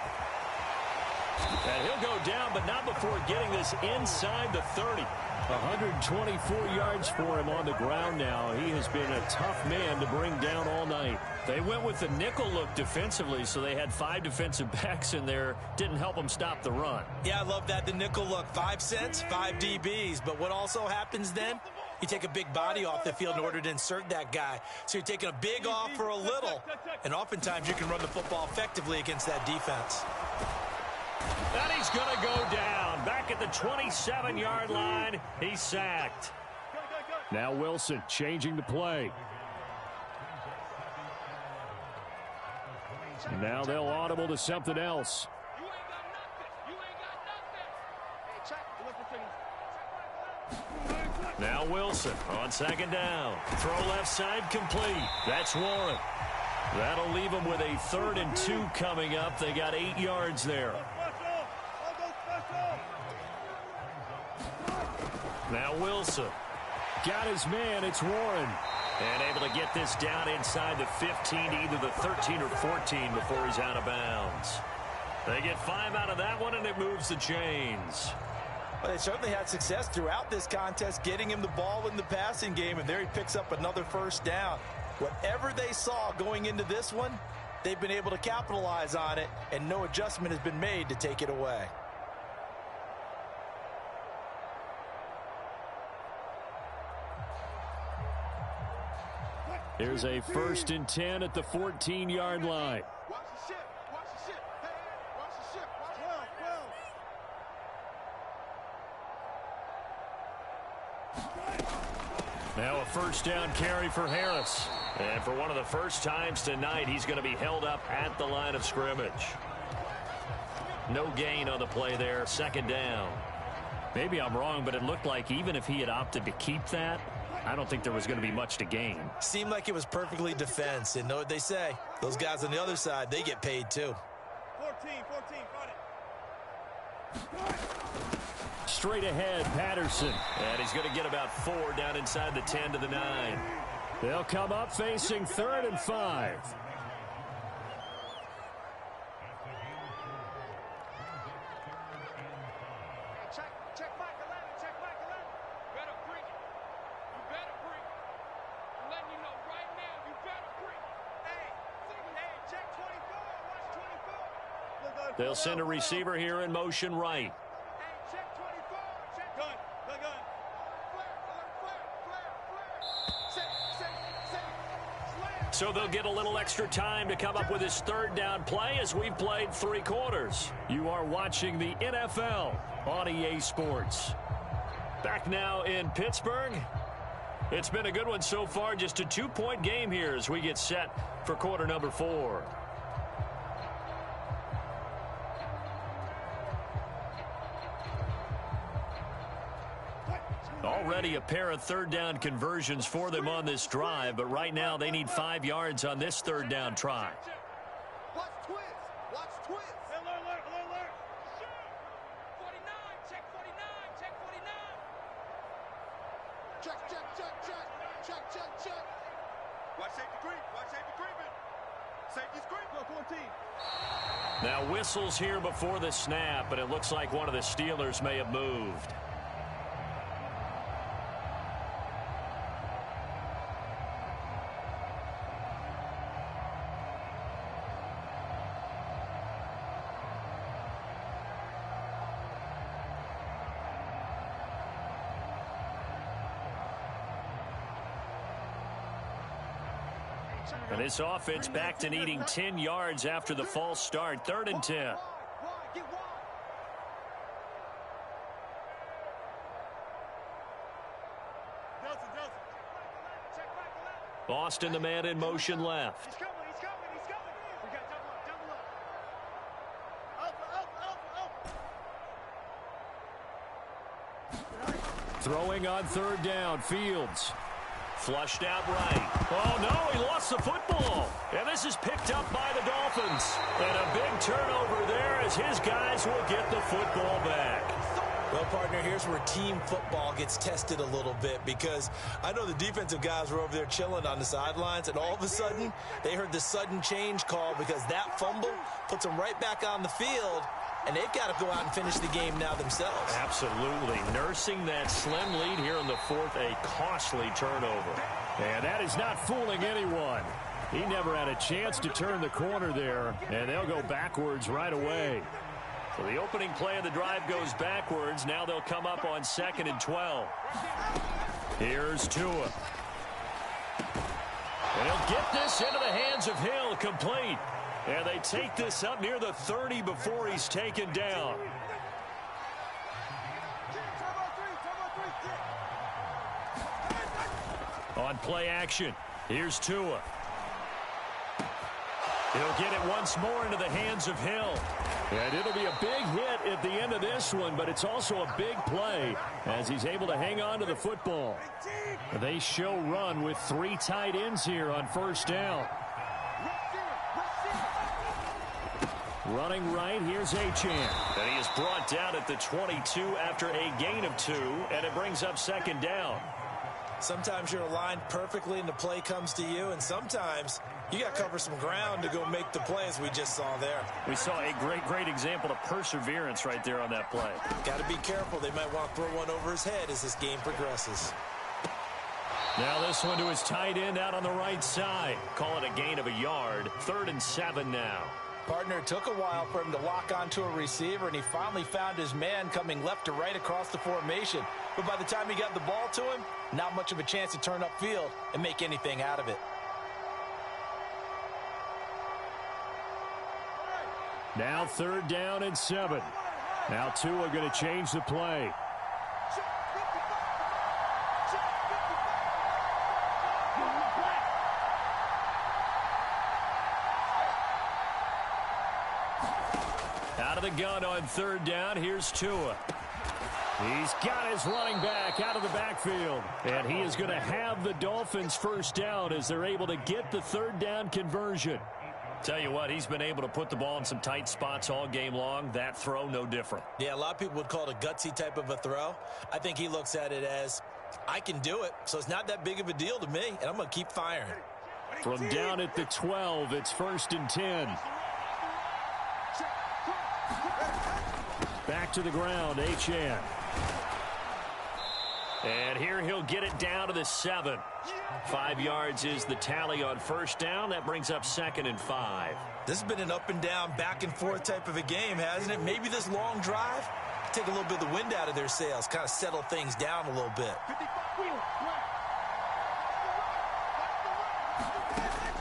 And he'll go down, but not before getting this inside the 30. 124 yards for him on the ground now. He has been a tough man to bring down all night. They went with the nickel look defensively, so they had 5 defensive backs in there. Didn't help them stop the run. Yeah, I love that, the nickel look. 5 cents, 5 DBs. But what also happens then? You take a big body off the field in order to insert that guy. So you're taking a big off for a little. And oftentimes you can run the football effectively against that defense. And he's going to go down. Back at the 27-yard line, he's sacked. Now Wilson changing the play. Now they'll audible to something else. You ain't got nothing. You ain't got nothing. Hey, check. Look at the Now Wilson on second down. Throw left side complete. That's Warren. That'll leave them with a 3rd and 2 coming up. They got 8 yards there. Now Wilson. Got his man. It's Warren. And able to get this down inside the 15, either the 13 or 14 before he's out of bounds. They get 5 out of that one, and it moves the chains. Well, they certainly had success throughout this contest, getting him the ball in the passing game, and there he picks up another 1st down. Whatever they saw going into this one, they've been able to capitalize on it, and no adjustment has been made to take it away. Here's a 1st and 10 at the 14-yard line. Watch the ship. Watch the ship. Hey, watch the ship. Watch 12. Now a 1st down carry for Harris. And for one of the first times tonight, he's going to be held up at the line of scrimmage. No gain on the play there. 2nd down. Maybe I'm wrong, but it looked like even if he had opted to keep that, I don't think there was going to be much to gain. Seemed like it was perfectly defense. And know what they say? Those guys on the other side, they get paid too. 14, got it. Straight ahead, Patterson. And he's going to get about 4 down inside the 10 to the 9. They'll come up facing 3rd and 5. Check Mike 11. Check Mike 11. Better bring it. You better bring it. I'm letting you know right now, you better bring it. Hey, check 24. Watch 24. They'll send a receiver here in motion right. Hey, check 24. Check gun. Flare. So they'll get a little extra time to come up with his 3rd down play as we've played 3 quarters. You are watching the NFL on EA Sports. Back now in Pittsburgh. It's been a good one so far. Just a 2-point game here as we get set for quarter number 4. Already a pair of 3rd down conversions for them on this drive, but right now they need 5 yards on this 3rd down try. Watch twist. Watch twist. Alert. 49. Check 49. Check 49. Check. Watch safety creep. Watch safety creeping. Safety's creep. Go 14. Now whistles here before the snap, but it looks like one of the Steelers may have moved. And this offense back to needing 10 yards after the false start. 3rd and 10. Boston, the man in motion left. He's coming. We got double up. Throwing on 3rd down, Fields. Flushed out right. Oh, no, he lost the football. And this is picked up by the Dolphins. And a big turnover there as his guys will get the football back. Well, partner, here's where team football gets tested a little bit, because I know the defensive guys were over there chilling on the sidelines, and all of a sudden they heard the sudden change call because that fumble puts them right back on the field. and they've got to go out and finish the game now themselves. Absolutely. Nursing that slim lead here in the fourth, a costly turnover. And that is not fooling anyone. He never had a chance to turn the corner there, and they'll go backwards right away. So the opening play of the drive goes backwards. Now they'll come up on 2nd and 12. Here's Tua. And he'll get this into the hands of Hill, complete. And they take this up near the 30 before he's taken down. On play action, here's Tua. He'll get it once more into the hands of Hill. And it'll be a big hit at the end of this one, but it's also a big play as he's able to hang on to the football. They show run with 3 tight ends here on first down. Running right, here's Achane. And he is brought down at the 22 after a gain of 2, and it brings up 2nd down. Sometimes you're aligned perfectly and the play comes to you, and sometimes you got to cover some ground to go make the play, as we just saw there. We saw a great example of perseverance right there on that play. Got to be careful. They might want to throw one over his head as this game progresses. Now this one to his tight end out on the right side. Call it a gain of a yard. 3rd and 7 now. Partner, it took a while for him to lock onto a receiver, and he finally found his man coming left to right across the formation. But by the time he got the ball to him, not much of a chance to turn upfield and make anything out of it. Now 3rd down and 7. Now Tua going to change the play. Out of the gun on 3rd down, here's Tua. He's got his running back out of the backfield. And he is going to have the Dolphins first down as they're able to get the 3rd down conversion. Tell you what, he's been able to put the ball in some tight spots all game long. That throw, no different. Yeah, a lot of people would call it a gutsy type of a throw. I think he looks at it as, I can do it, so it's not that big of a deal to me, and I'm going to keep firing. From down at the 12, it's 1st and 10. Back to the ground, Achane. And here he'll get it down to the 7. 5 yards is the tally on first down. That brings up 2nd and 5. This has been an up and down, back and forth type of a game, hasn't it? Maybe this long drive, take a little bit of the wind out of their sails, kind of settle things down a little bit.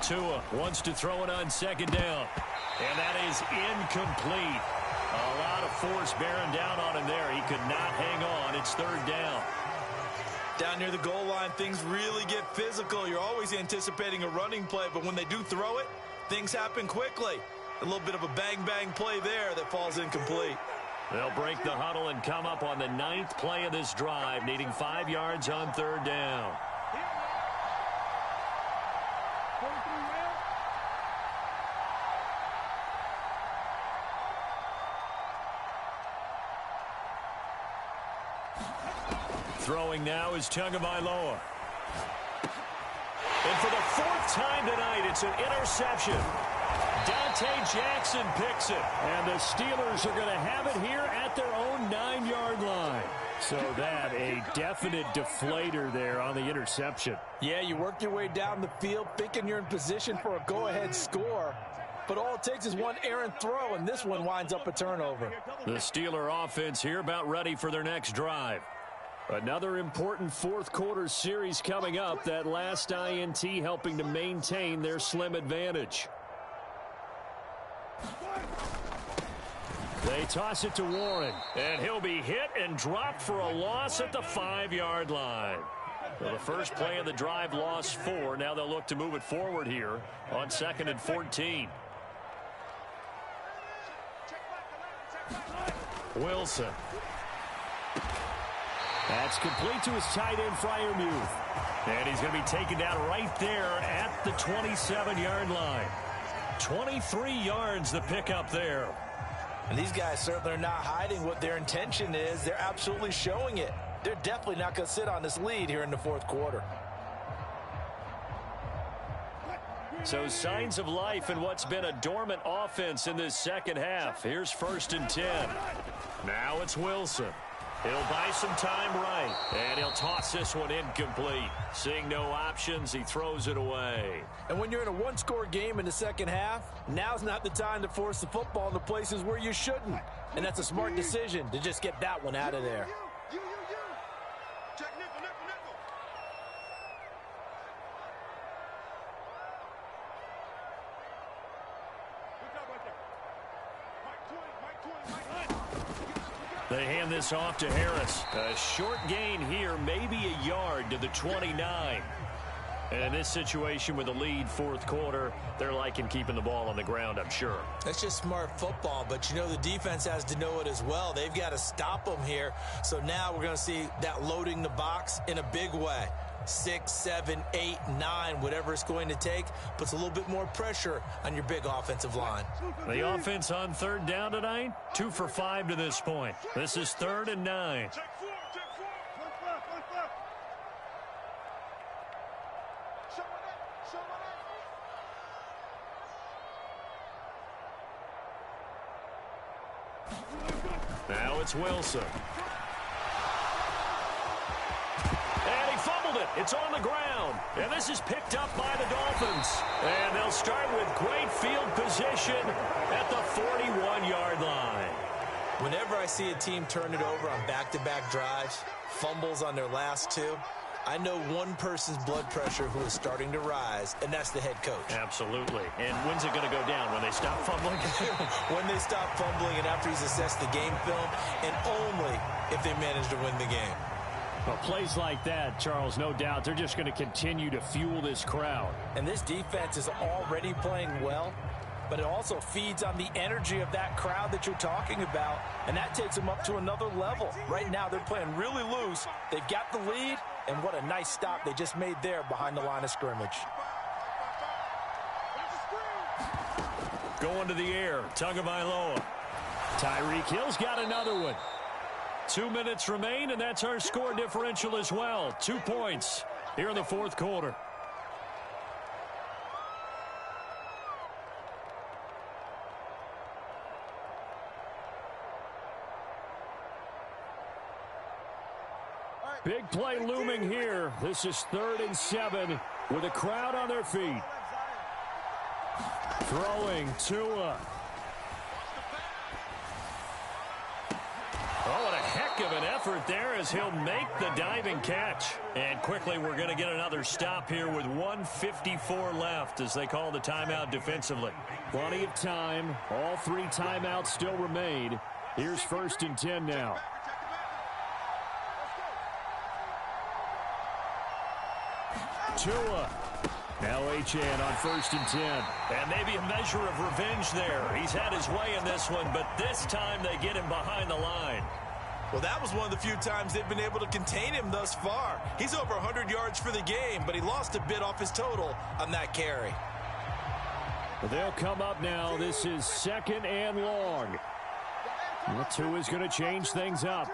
Tua wants to throw it on 2nd down. And that is incomplete. A lot of force bearing down on him there. He could not hang on. It's 3rd down. Down near the goal line, things really get physical. You're always anticipating a running play, but when they do throw it, things happen quickly. A little bit of a bang-bang play there that falls incomplete. They'll break the huddle and come up on the 9th play of this drive, needing 5 yards on 3rd down. Throwing now is Tagovailoa. And for the 4th time tonight, it's an interception. Dante Jackson picks it. And the Steelers are going to have it here at their own 9-yard line. So that, a definite deflator there on the interception. Yeah, you work your way down the field thinking you're in position for a go-ahead score. But all it takes is one errant throw, and this one winds up a turnover. The Steeler offense here about ready for their next drive. Another important 4th quarter series coming up. That last INT helping to maintain their slim advantage. They toss it to Warren. And he'll be hit and dropped for a loss at the 5-yard line. So the first play of the drive lost 4. Now they'll look to move it forward here on 2nd and 14. Wilson. That's complete to his tight end, Freiermuth. And he's going to be taken down right there at the 27-yard line. 23 yards the pickup there. And these guys certainly are not hiding what their intention is. They're absolutely showing it. They're definitely not going to sit on this lead here in the 4th quarter. So signs of life in what's been a dormant offense in this second half. Here's 1st and 10. Now it's Wilson. He'll buy some time right, and he'll toss this one incomplete. Seeing no options, he throws it away. And when you're in a one-score game in the second half, now's not the time to force the football in the places where you shouldn't. And that's a smart decision to just get that one out of there. Check nickel, nickel, nickel. Good job right there. Mike 20, Mike 20, Mike 20. They hand this off to Harris. A short gain here, maybe a yard to the 29. And in this situation with the lead 4th quarter, they're liking keeping the ball on the ground, I'm sure. That's just smart football, but you know the defense has to know it as well. They've got to stop them here. So now we're going to see that loading the box in a big way. 6, 7, 8, 9, whatever it's going to take, puts a little bit more pressure on your big offensive line. The offense on 3rd down tonight, 2 for 5 to this point. This is 3rd and 9. Check 4, check 4. One left. Show it. Now it's Wilson. And he fumbled it. It's on the ground. And this is picked up by the Dolphins. And they'll start with great field position at the 41-yard line. Whenever I see a team turn it over on back-to-back drives, fumbles on their last 2, I know one person's blood pressure who is starting to rise, and that's the head coach. Absolutely. And when's it going to go down? When they stop fumbling? When they stop fumbling and after he's assessed the game film, and only if they manage to win the game. Well, plays like that, Charles, no doubt, they're just going to continue to fuel this crowd. And this defense is already playing well, but it also feeds on the energy of that crowd that you're talking about, and that takes them up to another level. Right now, they're playing really loose. They've got the lead, and what a nice stop they just made there behind the line of scrimmage. Going to the air, Tagovailoa. Tyreek Hill's got another one. 2 minutes remain, and that's our score differential as well. 2 points here in the 4th quarter. Big play looming here. This is 3rd and 7 with a crowd on their feet. Throwing Tua. Oh, what a heck of an effort there as he'll make the diving catch. And quickly we're going to get another stop here with 1:54 left as they call the timeout defensively. Plenty of time. All 3 timeouts still remain. Here's 1st and 10 now. Tua. Now Achane on 1st and 10. And maybe a measure of revenge there. He's had his way in this one, but this time they get him behind the line. Well, that was one of the few times they've been able to contain him thus far. He's over 100 yards for the game, but he lost a bit off his total on that carry. They'll come up now. This is 2nd and long. Well, Tua's going to change things up.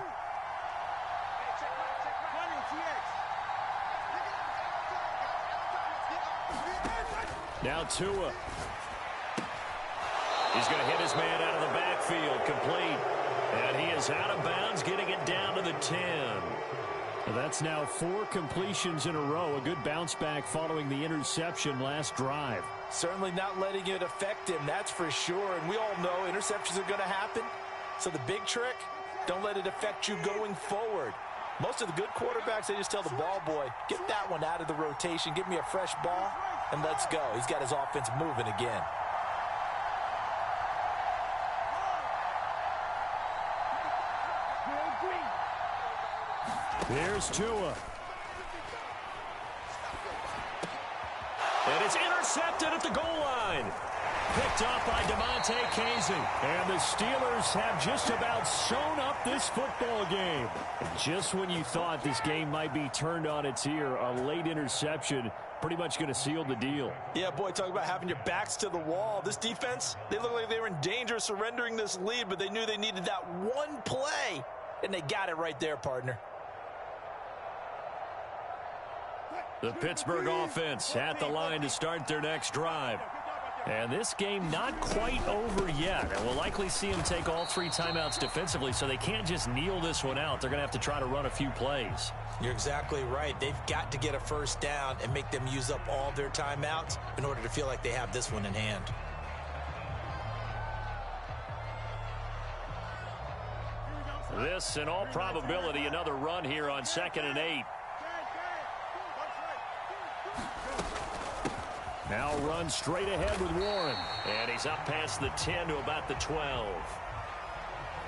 Now Tua. He's going to hit his man out of the backfield, complete. And he is out of bounds, getting it down to the 10. Well, that's now 4 completions in a row. A good bounce back following the interception last drive. Certainly not letting it affect him, that's for sure. And we all know interceptions are going to happen. So the big trick, don't let it affect you going forward. Most of the good quarterbacks, they just tell the ball boy, get that one out of the rotation, give me a fresh ball, and let's go. He's got his offense moving again. Here's Tua. And it's intercepted at the goal line. Picked off by DeMonte Casey. And the Steelers have just about sewn up this football game. Just when you thought this game might be turned on its ear, a late interception pretty much going to seal the deal. Yeah, boy, talk about having your backs to the wall. This defense, they look like they were in danger of surrendering this lead, but they knew they needed that one play, and they got it right there, partner. The Pittsburgh offense at the line to start their next drive. And this game not quite over yet. And we'll likely see them take all 3 timeouts defensively, so they can't just kneel this one out. They're going to have to try to run a few plays. You're exactly right. They've got to get a first down and make them use up all their timeouts in order to feel like they have this one in hand. This, in all probability, another run here on 2nd and 8. Now runs straight ahead with Warren. And he's up past the 10 to about the 12.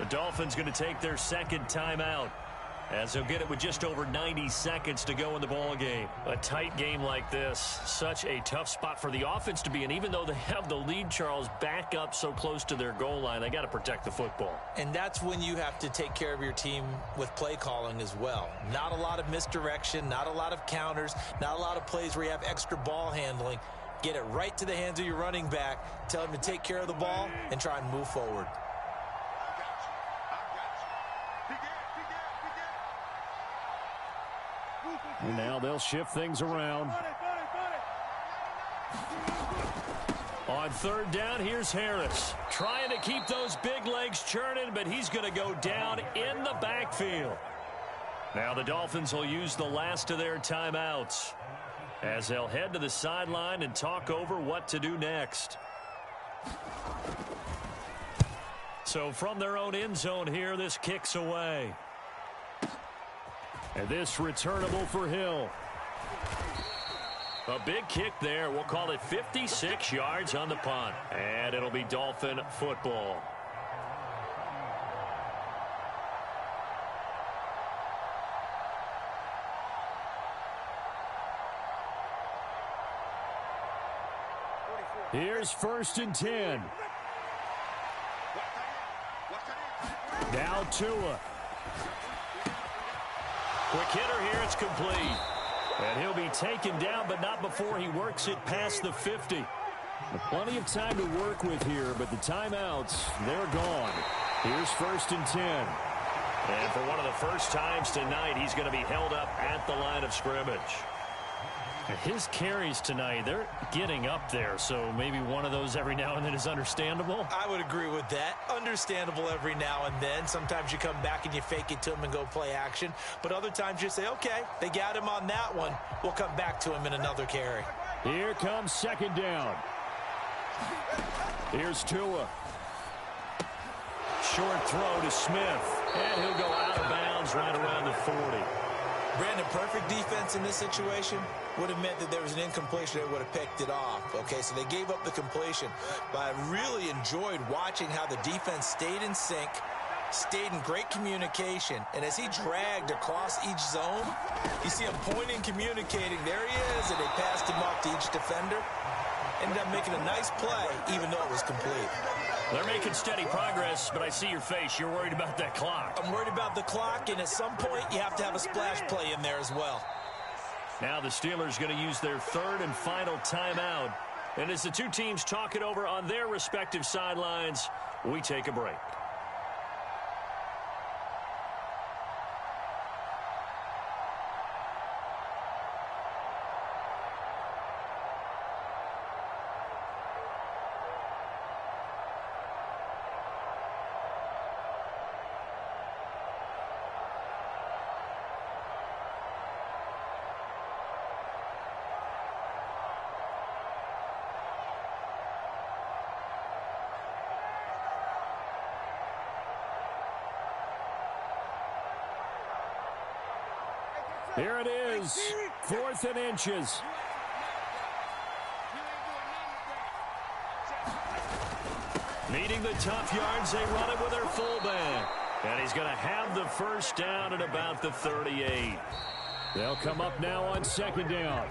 The Dolphins going to take their second timeout, as they'll get it with just over 90 seconds to go in the ball game. A tight game like this, such a tough spot for the offense to be in. Even though they have the lead, Charles, back up so close to their goal line, they got to protect the football. And that's when you have to take care of your team with play calling as well. Not a lot of misdirection, not a lot of counters, not a lot of plays where you have extra ball handling. Get it right to the hands of your running back, tell him to take care of the ball, and try and move forward. And now they'll shift things around. On 3rd down, here's Harris. Trying to keep those big legs churning, but he's going to go down in the backfield. Now the Dolphins will use the last of their timeouts, as they'll head to the sideline and talk over what to do next. So from their own end zone here, this kicks away. And this returnable for Hill. A big kick there. We'll call it 56 yards on the punt. And it'll be Dolphin football. Here's 1st and 10. Now Tua. Quick hitter here, it's complete. And he'll be taken down, but not before he works it past the 50. Plenty of time to work with here, but the timeouts, they're gone. Here's 1st and 10. And for one of the first times tonight, he's going to be held up at the line of scrimmage. His carries tonight, they're getting up there, so maybe one of those every now and then is understandable. I would agree with that. Understandable every now and then. Sometimes you come back and you fake it to him and go play action. But other times you say, okay, they got him on that one. We'll come back to him in another carry. Here comes 2nd down. Here's Tua. Short throw to Smith. And he'll go out of bounds right around the 40. Brandon, perfect defense in this situation would have meant that there was an incompletion. They would have picked it off. Okay, so they gave up the completion. But I really enjoyed watching how the defense stayed in sync, stayed in great communication. And as he dragged across each zone, you see him pointing, communicating. There he is, and they passed him off to each defender. Ended up making a nice play, even though it was complete. They're making steady progress, but I see your face. You're worried about that clock. I'm worried about the clock, and at some point, you have to have a splash play in there as well. Now the Steelers going to use their 3rd and final timeout. And as the two teams talk it over on their respective sidelines, we take a break. Here it is, 4th and inches. Needing the tough yards, they run it with their fullback. And he's going to have the first down at about the 38. They'll come up now on 2nd down.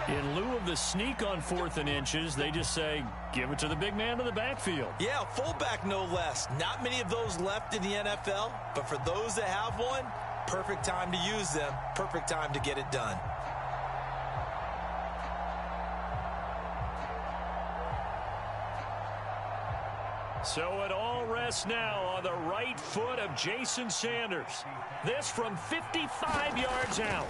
In lieu of the sneak on 4th and inches, they just say, give it to the big man in the backfield. Yeah, fullback no less. Not many of those left in the NFL, but for those that have one, perfect time to use them, perfect time to get it done. So it all rests now on the right foot of Jason Sanders. This from 55 yards out.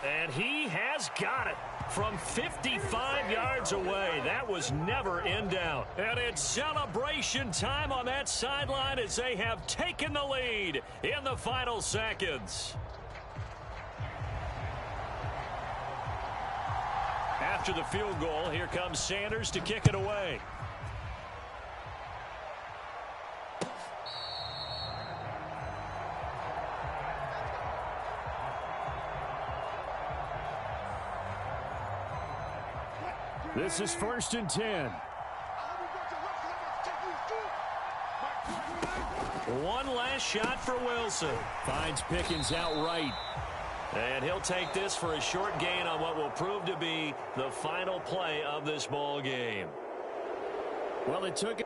And he has got it from 55 yards away. That was never in doubt. And it's celebration time on that sideline as they have taken the lead in the final seconds. After the field goal, here comes Sanders to kick it away. This is 1st and 10. One last shot for Wilson. Finds Pickens outright. And he'll take this for a short gain on what will prove to be the final play of this ball game. Well, it took